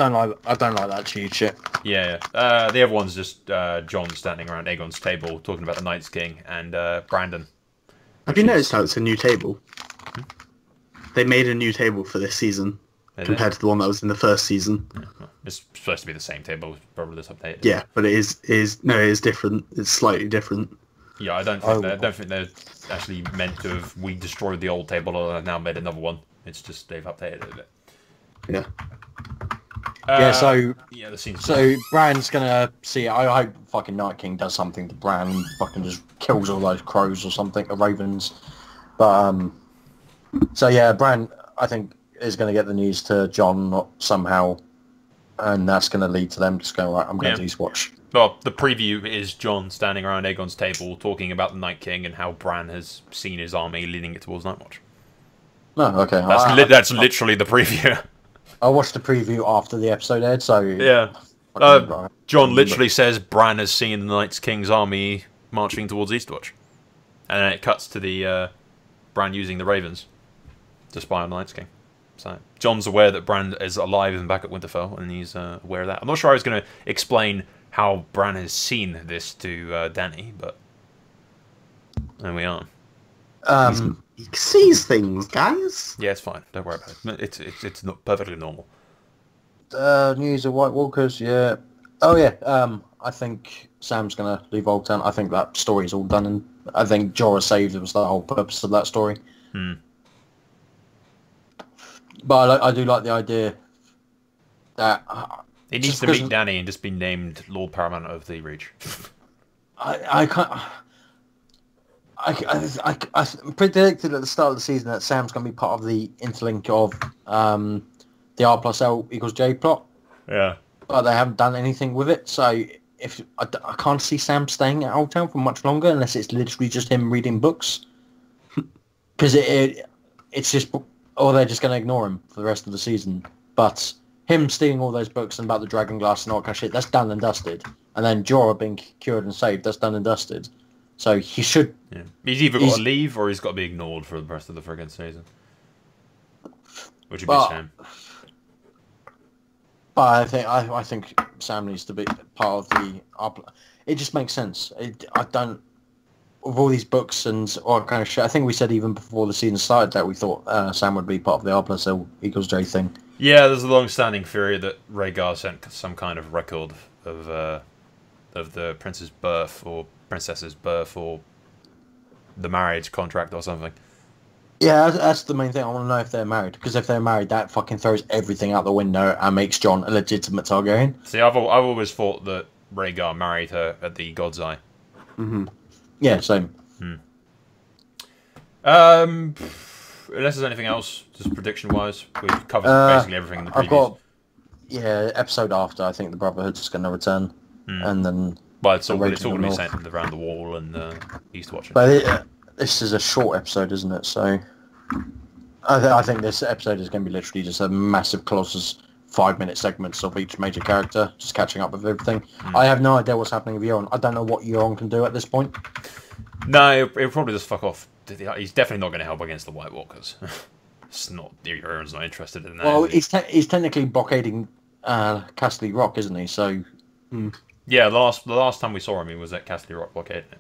don't like that cheese shit. Yeah. The other one's just Jon standing around Aegon's table talking about the Night's King and Brandon. Have you noticed how it's a new table? They made a new table for this season compared to the one that was in the first season. Yeah, well, it's supposed to be the same table, probably just updated. Yeah, but it is different. It's slightly different. Yeah, I don't think they're actually meant to have. We destroyed the old table and have now made another one. It's just they've updated it a bit. Yeah. The scene's So Bran's gonna see. I hope fucking Night King does something to Bran and fucking just kills all those crows or something, the ravens. But so yeah, Bran I think is gonna get the news to Jon somehow, and that's gonna lead to them just going right. I'm going to Eastwatch. Well, the preview is Jon standing around Aegon's table talking about the Night King and how Bran has seen his army leading it towards Nightwatch. No, okay. That's literally the preview. I watched the preview after the episode aired, so Yeah. Jon literally says Bran has seen the Night King's army marching towards Eastwatch. And then it cuts to the Bran using the ravens to spy on the Night King. So Jon's aware that Bran is alive and back at Winterfell, and he's aware of that. I'm not sure I was going to explain how Bran has seen this to Dany, but there we are. He sees things, guys. Yeah, it's fine. Don't worry about it. It's not perfectly normal. News of White Walkers, yeah. Oh yeah. I think Sam's gonna leave Old Town. I think that story's all done, and I think Jorah saved was the whole purpose of that story. But I do like the idea that he needs to meet Dany and just be named Lord Paramount of the Reach. I can't. I predicted at the start of the season that Sam's going to be part of the interlink of the R plus L equals J plot. Yeah. But they haven't done anything with it, so if I can't see Sam staying at Old Town for much longer unless it's literally just him reading books. Because it's just, or they're just going to ignore him for the rest of the season. But him stealing all those books and about the dragon glass and all that kind of shit, that's done and dusted. And then Jorah being cured and saved, that's done and dusted. So he should... Yeah. He's either got to leave or he's got to be ignored for the rest of the friggin' season. Which would be Sam. But I think Sam needs to be part of the... It just makes sense. I don't... With all these books and all that kind of shit, I think we said even before the season started that we thought Sam would be part of the R plus L equals J thing. Yeah, there's a long-standing theory that Rhaegar sent some kind of record of the prince's birth or princess's birth or the marriage contract or something. Yeah, that's the main thing. I want to know if they're married, because if they're married, that fucking throws everything out the window and makes Jon a legitimate Targaryen. See, I've always thought that Rhaegar married her at the God's Eye. Mm-hmm. Yeah, same. Unless there's anything else, just prediction-wise, we've covered basically everything in the previews. Episode after, I think the Brotherhood's going to return, and then... But it's all going to be sent around the wall and East watching. But this is a short episode, isn't it? So I think this episode is going to be literally just a massive Colossus 5-minute segments of each major character, just catching up with everything. I have no idea what's happening with Euron. I don't know what Euron can do at this point. No, he'll probably just fuck off. He's definitely not going to help against the White Walkers. It's not. Euron's not interested in that. Well, he's technically blockading Castle Rock, isn't he? So. Yeah, the last time we saw him, he was at Castle Rock blockading it.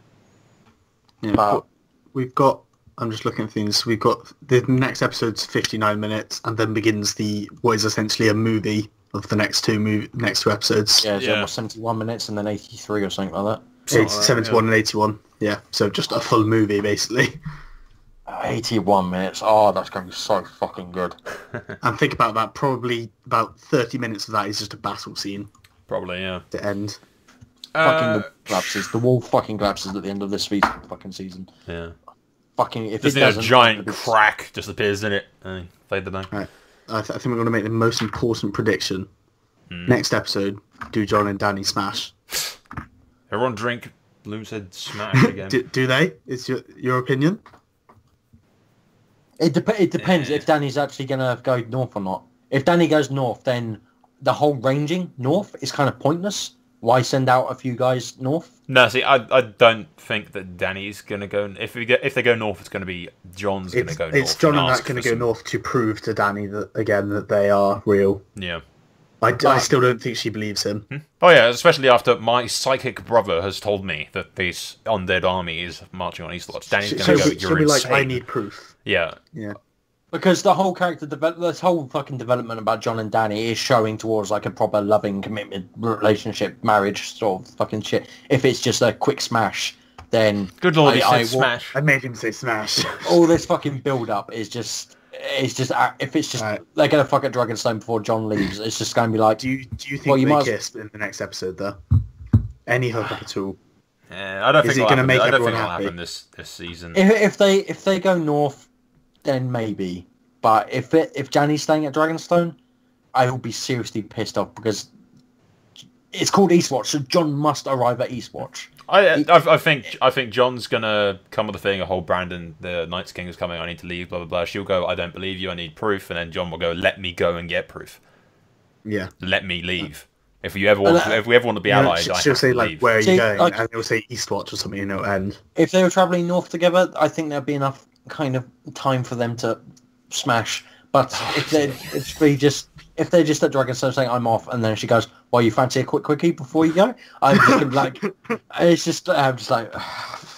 Yeah, but we've got. I'm just looking at things. We've got the next episode's 59 minutes, and then begins what is essentially a movie of the next two episodes. Yeah, it's almost 71 minutes and then 83 or something like that. 71 and 81. Yeah, so just a full movie basically. 81 minutes. Oh, that's going to be so fucking good. And think about that. Probably about 30 minutes of that is just a battle scene. Probably, yeah. To end. Fucking the collapses. The wall fucking collapses at the end of this fucking season. Yeah. Fucking if just it doesn't, a giant crack just appears in it and fade the night. Right. I think we're going to make the most important prediction. Next episode, do John and Danny smash? Everyone drink. Bloom said smash again. do they? Is your opinion? It depends if Danny's actually going to go north or not. If Danny goes north, then the whole ranging north is kind of pointless. Why send out a few guys north? No, see, I don't think that Danny's going to go... If they go north, it's going to be John's going to go north. It's John and Nat going to go north to prove to Danny that they are real. Yeah. I still don't think she believes him. Oh yeah, especially after my psychic brother has told me that this undead army is marching on Eastwatch. Danny's going to go, she'll be like, I need proof. Yeah. Yeah. Because the whole this whole fucking development about John and Danny is showing towards like a proper loving commitment relationship, marriage sort of fucking shit. If it's just a quick smash, then good lord, he said smash. I made him say smash. All this fucking build up is just. If it's just they're gonna fuck at Dragonstone before John leaves, it's just gonna be like. Do you think they kiss in the next episode though? Any hookup at all? I don't think it gonna make everyone it'll happy? happen this season. If they go north, then maybe. But if Danny's staying at Dragonstone, I will be seriously pissed off because it's called Eastwatch, so John must arrive at Eastwatch. I think John's gonna come with the thing. A whole Brandon, the Night's King is coming. I need to leave. Blah blah blah. She'll go. I don't believe you. I need proof. And then John will go. Let me go and get proof. Yeah. Let me leave. If we ever want to be allied, she'll say like, leave. "Where are you going?" And they'll say Eastwatch or something, and it'll end. If they were traveling north together, I think there'd be enough kind of time for them to smash. But if they're just at Dragonstone saying I'm off, and then she goes, "Well, you fancy a quickie before you go?" I'm just like, I'm just like,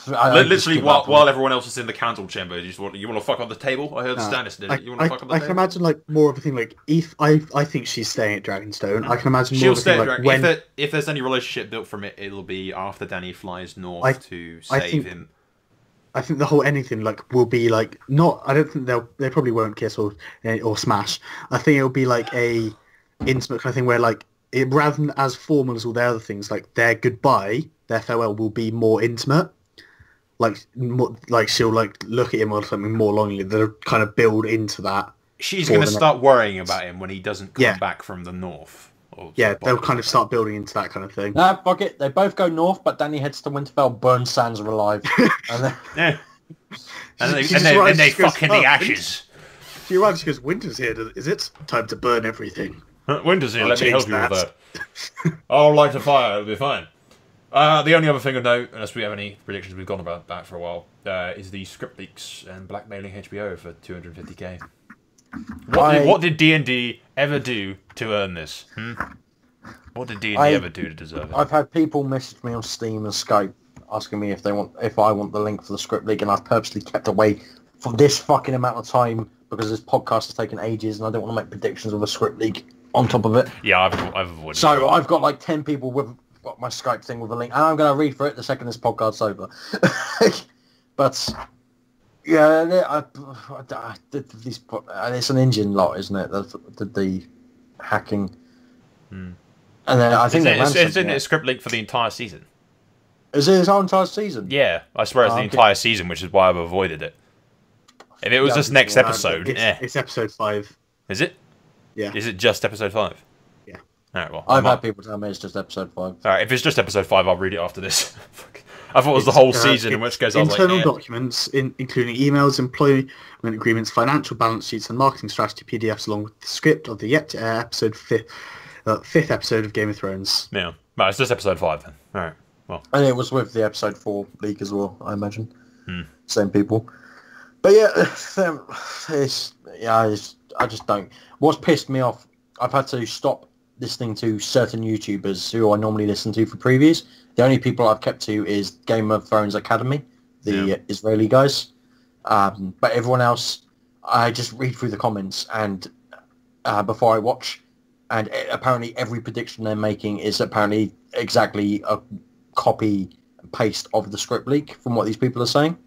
literally while everyone else is in the council chamber, you want to fuck up the table? I heard Stannis did it. You want to fuck up the table? I can imagine like more of a thing like if I think she's staying at Dragonstone. I can imagine more she'll of a thing like when if there's any relationship built from it, it'll be after Danny flies north to save him. I think the whole anything like will be like not. I don't think they probably won't kiss or smash. I think it'll be like a intimate kind of thing where like rather than as formal as all the other things, like their goodbye, their farewell will be more intimate. Like she'll like look at him or something more longingly. They'll kind of build into that. She's going to start worrying about him when he doesn't come back from the north. Yeah, they'll kind of start building into that kind of thing. Nah, fuck it. They both go north, but Danny heads to Winterfell, burns Sansa alive. And then, they fuck in the ashes. She arrives, she goes, "Winter's here, is it? Time to burn everything." Winter's here, let me help you with that. I'll light a fire, it'll be fine. The only other thing of note, unless we have any predictions, we've gone about that for a while, is the script leaks and blackmailing HBO for 250k. What did D&D ever do to earn this? What did D&D ever do to deserve it? I've had people message me on Steam and Skype asking me if I want the link for the script leak, and I've purposely kept away for this fucking amount of time because this podcast has taken ages, and I don't want to make predictions of a script leak on top of it. Yeah, I've avoided. So I've got like 10 people with my Skype thing with a link, and I'm going to read for it the second this podcast's over. But yeah, it's an engine lot, isn't it? The hacking. And then I think isn't it a script leak for the entire season? Is it his whole entire season? Yeah, I swear it's the entire season, which is why I've avoided it. If it was just next episode, it's episode 5. Is it? Yeah. Is it just episode 5? Yeah. All right, well, I've had people tell me it's just episode 5. All right, if it's just episode 5, I'll read it after this. I thought it was the whole season, in which case I was internal like, documents, including emails, employment agreements, financial balance sheets, and marketing strategy PDFs, along with the script of the yet-to-air fifth episode of Game of Thrones. Yeah. Right, it's just episode 5 then. All right. Well. And it was with the episode 4 leak as well, I imagine. Same people. But yeah, I just don't. What's pissed me off, I've had to stop listening to certain YouTubers who I normally listen to for previews. The only people I've kept to is Game of Thrones Academy, the Israeli guys. But everyone else, I just read through the comments and before I watch. And apparently every prediction they're making is apparently exactly a copy and paste of the script leak from what these people are saying.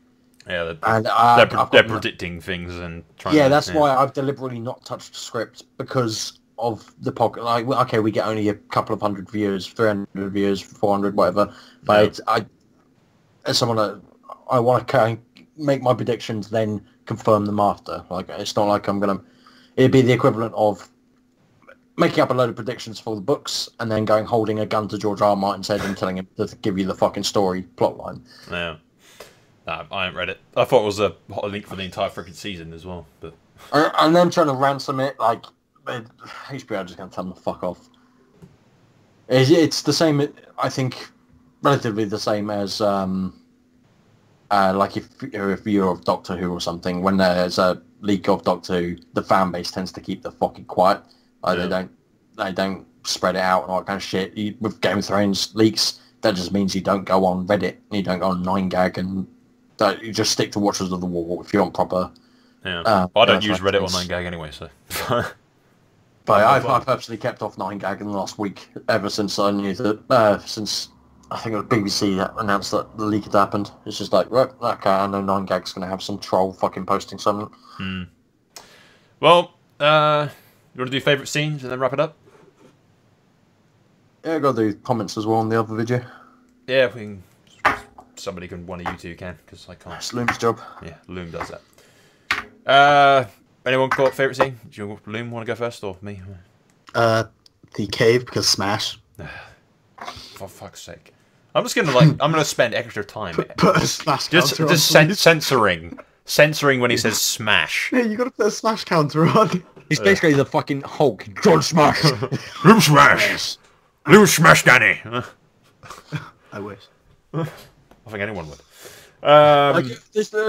Yeah, and they're predicting things and trying. Yeah, that's why I've deliberately not touched the script, because of the podcast. Like, okay, we get only a couple of hundred views, 300 views, 400, whatever. But as someone, I want to make my predictions, then confirm them after. Like, it's not like I'm gonna. It'd be the equivalent of making up a load of predictions for the books and then holding a gun to George R. R. Martin's head and telling him to give you the fucking story plotline. Yeah. No, I haven't read it. I thought it was a link for the entire freaking season as well. But and them trying to ransom it, like, HBO are just going to tell them to fuck off. It's the same, I think, relatively the same as, like, if you're of Doctor Who or something, when there's a leak of Doctor Who, the fan base tends to keep the fucking quiet. Like, they don't spread it out and all that kind of shit. With Game of Thrones leaks, that just means you don't go on Reddit, you don't go on 9gag, and you just stick to Watchers of the Wall if you want proper. Yeah, I don't use Reddit or 9gag anyway, so. But I've personally kept off 9gag in the last week, ever since I knew that. Since I think it was BBC that announced that the leak had happened. It's just like, right, okay, I know 9gag's going to have some troll fucking posting something. Well, you want to do favourite scenes and then wrap it up? Yeah, I got to do comments as well on the other video. Yeah, we can. One of you two can, because I can't. It's Loom's job. Yeah, Loom does that. Anyone got favourite scene? Do you Loom want to go first or me? The cave, because Smash. For fuck's sake. I'm just gonna spend extra time. Put a Smash counter just censoring when he says Smash. Yeah, you got to put a Smash counter on. He's basically the fucking Hulk. John Smash. Loom Smash. Loom Smash, Danny. I wish. I think anyone would.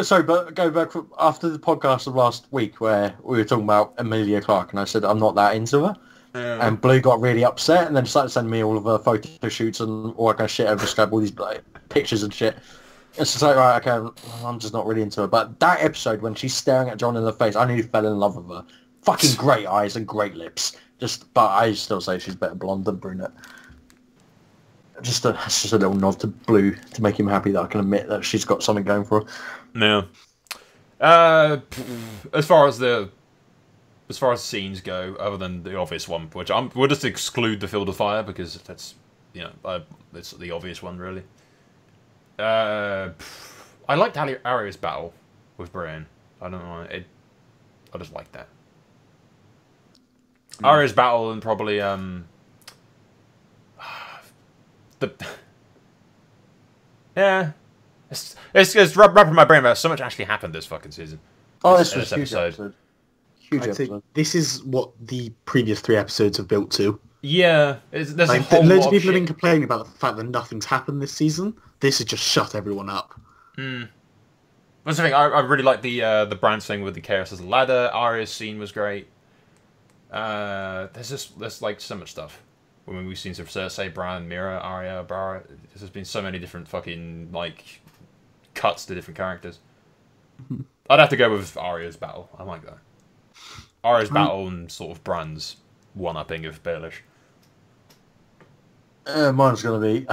Sorry, but go back after the podcast of last week where we were talking about Emilia Clarke, and I said I'm not that into her, and Blue got really upset, and then started sending me all of her photo shoots and all that kind of shit over Skype, all these pictures and shit. It's just like, right, okay, I'm just not really into her. But that episode when she's staring at John in the face, I nearly fell in love with her. Fucking great eyes and great lips. But I still say she's better blonde than brunette. It's just a little nod to Blue to make him happy that I can admit that she's got something going for her. Yeah. As far as scenes go, other than the obvious one, which we'll just exclude the Field of Fire because that's it's the obvious one really. I liked Arya's battle with Brienne. I don't know. I just like that. Arya's battle and probably it's wrapping my brain about so much actually happened this fucking season. Oh, this was a huge episode. Huge episode. This is what the previous 3 episodes have built to. Yeah, there's a whole loads of people shit. have been complaining about the fact that nothing's happened this season. This has just shut everyone up. That's the thing. I really like the Bran thing with the Chaos as a ladder. Arya's scene was great. There's like so much stuff. When we've seen Cersei, Bran, Mira, Arya, Barra, there's been so many different fucking like cuts to different characters. I'd have to go with Arya's battle. I like that. Arya's battle and sort of Bran's one-upping of Baelish. Mine's going to be,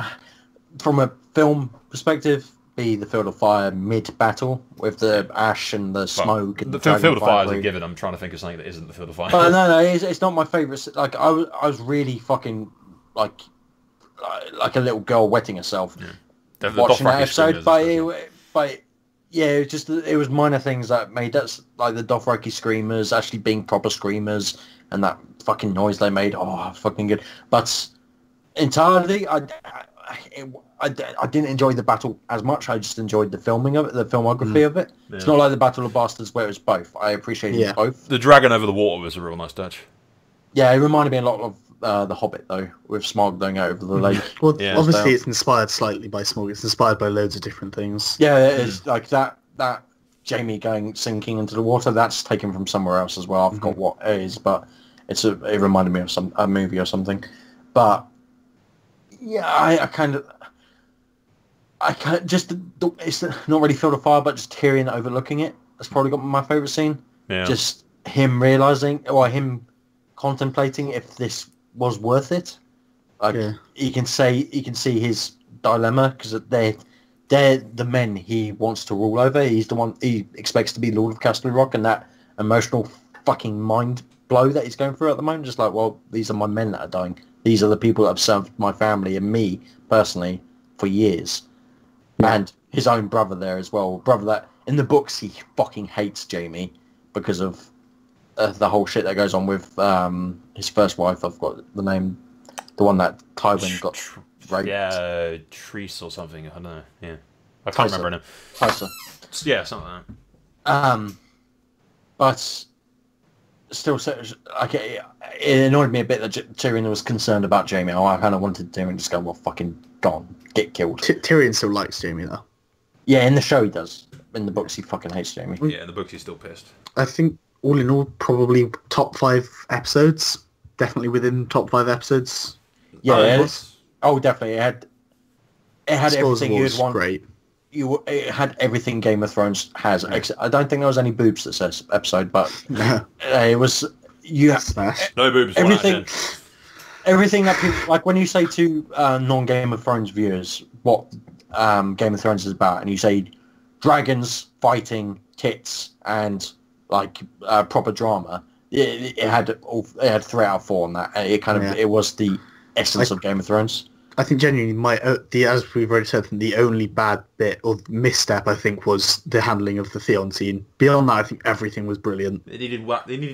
from a film perspective, be the Field of Fire mid-battle with the ash and the smoke. And the Field of Fire is a given. I'm trying to think of something that isn't the Field of Fire. No, it's not my favourite. Like, I was really fucking, like a little girl wetting herself watching that episode. But yeah, it was minor things that made that, like the Dothraki screamers actually being proper screamers and that fucking noise they made. Oh, fucking good. But entirely, I didn't enjoy the battle as much. I just enjoyed the filming of it, the filmography of it. Yeah. It's not like the Battle of Bastards where it was both. I appreciated both. The dragon over the water was a real nice touch. Yeah, it reminded me a lot of The Hobbit, though, with Smaug going out over the lake. Well, obviously it's inspired slightly by Smaug. It's inspired by loads of different things. Yeah, it's like that Jamie sinking into the water, that's taken from somewhere else as well. I forgot what it is, but it reminded me of a movie or something. But yeah, I can't just, it's not really Field of Fire, but just Tyrion overlooking it. That's probably got my favourite scene. Yeah. Just him realising, or him contemplating if this was worth it. Like he can see his dilemma, because they're the men he wants to rule over. He's the one he expects to be Lord of Castle Rock, and that emotional fucking mind blow that he's going through at the moment. Just like, well, these are my men that are dying. These are the people that have served my family and me personally for years. Yeah. And his own brother there as well. Brother that in the books he fucking hates Jamie because of the whole shit that goes on with his first wife. I've got the name, the one that Tywin got raped. Yeah, Treese or something. I don't know. Yeah, I can't remember now. Tysa. Yeah, something like that. But still, it annoyed me a bit that Tyrion was concerned about Jamie. I kind of wanted Tyrion to just go, well, fucking gone, get killed. Tyrion still likes Jamie, though. Yeah, in the show he does. In the books he fucking hates Jamie. Yeah, in the books he's still pissed. I think, all in all, probably top 5 episodes. Definitely within top 5 episodes. Yeah, definitely. It had everything you'd want. Great. It had everything Game of Thrones has. I don't think there was any boobs this episode, but it was no boobs. Everything that people like when you say to non-Game of Thrones viewers what Game of Thrones is about, and you say dragons, fighting, tits, and like proper drama. It had 3 out of 4 on that. It was the essence of Game of Thrones. I think genuinely, as we've already said, the only bad bit or misstep I think was the handling of the Theon scene. Beyond that, I think everything was brilliant. They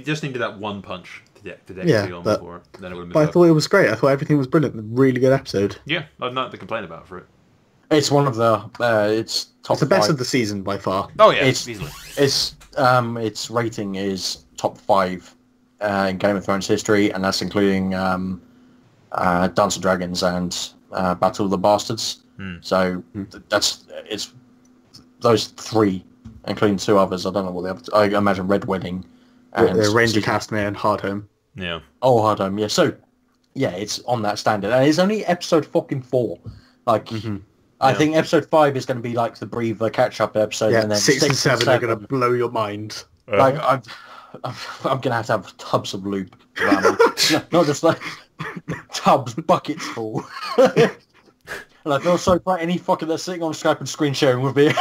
just needed that one punch to get Theon before. Then it would have been but I thought it was great. I thought everything was brilliant. Really good episode. Yeah, I've nothing to complain about for it. It's one of the it's top. It's the 5. best of the season by far. Oh yeah, easily. Its rating is top 5 in Game of Thrones history, and that's including Dance of Dragons and Battle of the Bastards. So it's those 3, including 2 others. I don't know what the other. I imagine Red Wedding and Ranger Castmere and Hardhome. Yeah. Oh, Hardhome. Yeah. So yeah, it's on that standard, and it's only episode fucking 4. Like. I think episode 5 is going to be like the breather catch-up episode, and then 6 and 7 are going to blow your mind. Like I'm going to have tubs of lube around me. Not just like tubs, buckets full. And I feel so bad any fucker that's sitting on Skype and screen sharing with me.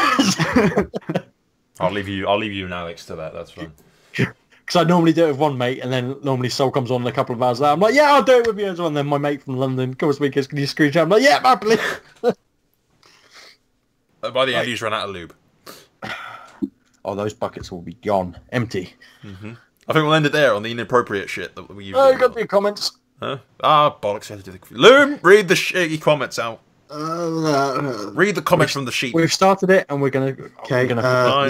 I'll leave you and Alex to that. That's fine. Because I normally do it with one mate, and then normally Soul comes on in a couple of hours later. I'm like, yeah, I'll do it with you as well. And then my mate from London comes to me, can you screen share? I'm like, yeah, happily. By the end, he's run out of lube. Oh, those buckets will be gone, empty. I think we'll end it there on the inappropriate shit that we usually. Oh, you got your comments. Huh? Bollocks! Loom, read the shitty comments out. Read the comments from the sheet. We've started it, and we're gonna. Okay,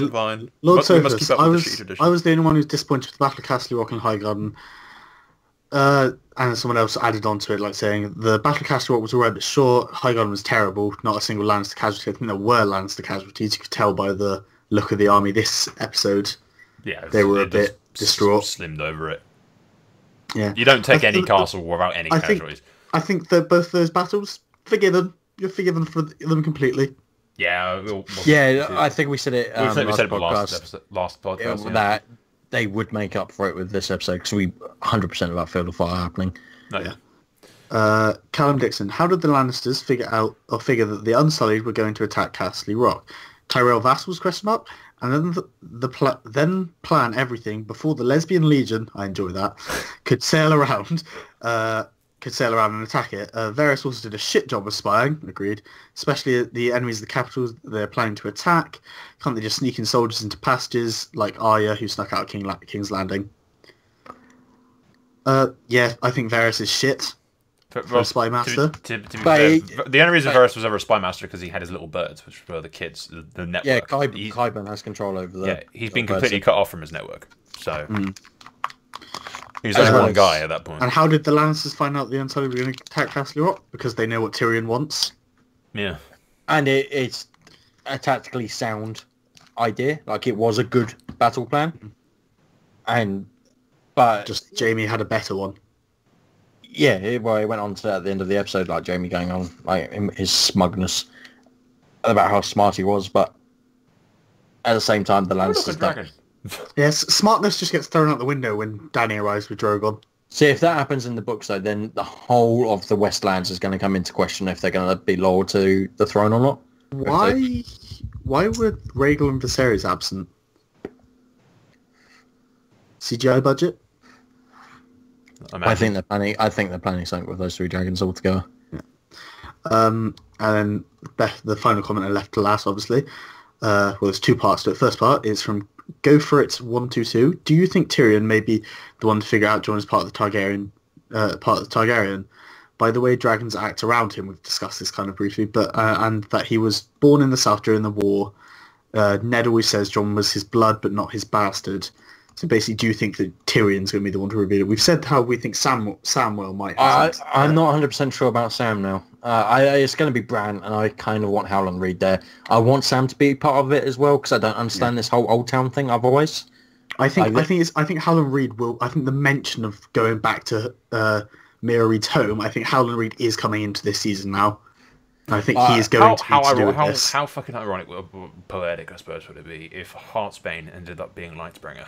fine. Lord Sophus, I was the only one who's disappointed with the Battle of Castle Rock and Highgarden. And someone else added on to it, like saying the Battle of Castle Rock was alright, but short. Highgarden was terrible. Not a single Lannister casualty. I think there were Lannister casualties. You could tell by the look of the army this episode. Yeah, they were a bit distraught. Slimmed over it. Yeah, you don't take any castle without any casualties. I think that both those battles, forgiven. You're forgiven for them completely. Yeah, I think we said it. We said it last podcast. That they would make up for it with this episode because we 100% about Field of Fire happening. Oh, yeah. Callum Dixon, how did the Lannisters figure that the Unsullied were going to attack Castle Rock? Tyrell vassals, question mark, and then then plan everything before the Lesbian Legion, I enjoy that, could sail around and attack it. Varys also did a shit job of spying, agreed, especially the enemies of the capital they're planning to attack. Can't they just sneak in soldiers into pastures like Arya, who snuck out of King's Landing? Yeah, I think Varys is shit. for a spy master. To be fair, the only reason Varys was ever a spy master because he had his little birds, which were the kids, the network. Yeah, Qyburn has control over the. Yeah, he's been completely cut off from his network, so he was only one guy at that point. And how did the Lannisters find out the Unsullied were going to attack Castle Rock? Because they know what Tyrion wants. Yeah, and it's a tactically sound idea. Like, it was a good battle plan, but just Jaime had a better one. Yeah, it went on to at the end of the episode, like Jaime going on like his smugness about how smart he was, but at the same time, the Lannisters don't. Yes, smartness just gets thrown out the window when Dany arrives with Drogon. See, if that happens in the books, though, then the whole of the Westlands is going to come into question if they're going to be loyal to the throne or not. Why were Rhaegal and Viserys absent? CGI budget? I think they're planning something with those three dragons all together. Yeah. And then the final comment I left to last, obviously. Well, there's two parts to it. First part is from Go For It 122. Do you think Tyrion may be the one to figure out Jon is part of the Targaryen? By the way, dragons act around him. We've discussed this kind of briefly, but and that he was born in the south during the war. Ned always says Jon was his blood, but not his bastard. So basically, do you think that Tyrion's going to be the one to reveal it? We've said how we think Samwell might have. I'm not 100% sure about Sam now. It's going to be Bran, and I kind of want Howland Reed there. I want Sam to be part of it as well, because I don't understand this whole Old Town thing otherwise. I think Howland Reed will. I think the mention of going back to Mira Reed's home. I think Howland Reed is coming into this season now. I think he is going to do this. How fucking ironic, poetic, I suppose, would it be if Heartsbane ended up being Lightbringer?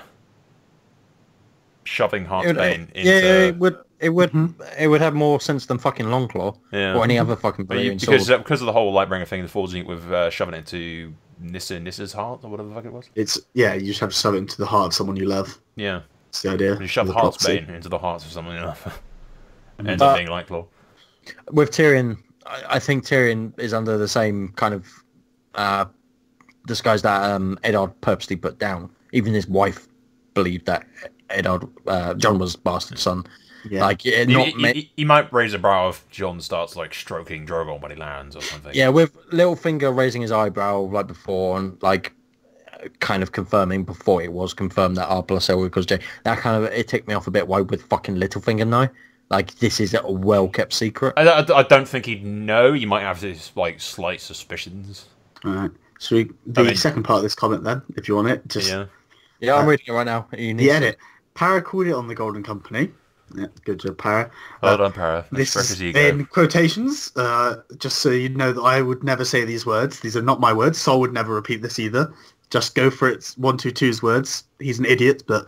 Shoving Heartsbane into... Yeah, it would have more sense than fucking Longclaw or any other fucking because of the whole Lightbringer thing, the forging it with shoving it into Nissa's heart or whatever the fuck it was. You just have to shove it into the heart of someone you love. Yeah, that's the idea. You shove Heartsbane into the hearts of someone you love. Ends up being Lightclaw. With Tyrion, I think Tyrion is under the same kind of disguise that Eddard purposely put down. Even his wife believed that Jon was bastard son. Yeah. Like he might raise a brow if Jon starts like stroking Drogon when he lands or something. Yeah, with Littlefinger raising his eyebrow like before and like kind of confirming before it was confirmed that Arplasel was Jay. That kind of it ticked me off a bit. Why with fucking Littlefinger now? Like, this is a well kept secret. I don't think he'd know. You might have his like slight suspicions. All right. So second part of this comment then, if you want it. Yeah, I'm reading it right now. The edit. Para called it on the Golden Company. Yeah, good job, Para. Well done, Para. This is in quotations, just so you know that I would never say these words. These are not my words. Sol would never repeat this either. Just Go For It 122's words. He's an idiot, but...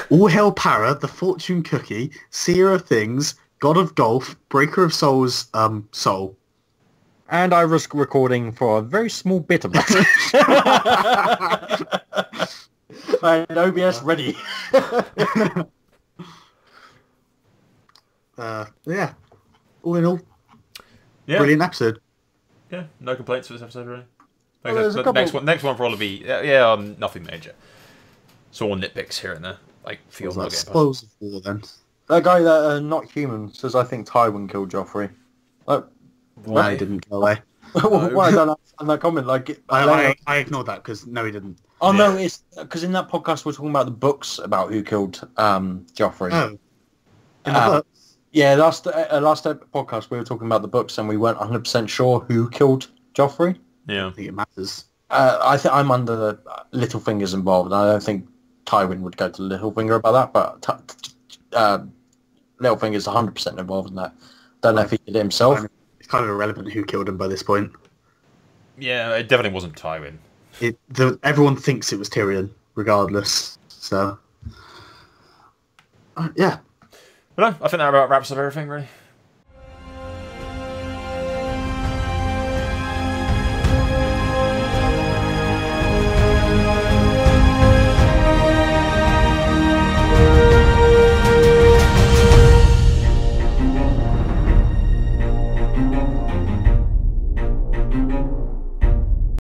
All hail Para, the fortune cookie, seer of things, god of golf, breaker of souls, soul. And I was recording for a very small bit of that. I had OBS ready. Yeah. All in all, brilliant episode. Yeah, no complaints for this episode, really. Well, next one will probably be nothing major. Small nitpicks here and there. Like spoils of war then. That guy that not human says I think Tywin killed Joffrey. Like, why he didn't go away? Why I don't understand that comment? Like I ignored that because no, he didn't. Oh no, it's because in that podcast we're talking about the books about who killed Joffrey. Oh, in the books. Yeah, last podcast we were talking about the books and we weren't 100% sure who killed Joffrey. Yeah, I think it matters. I think I'm under the Littlefinger's involved, and I don't think Tywin would go to Littlefinger about that, but Littlefinger's 100% involved in that. Don't know if he did it himself. It's kind of irrelevant who killed him by this point. Yeah, it definitely wasn't Tywin. Everyone thinks it was Tyrion, regardless. So, yeah. But no, I think that about wraps up everything, really.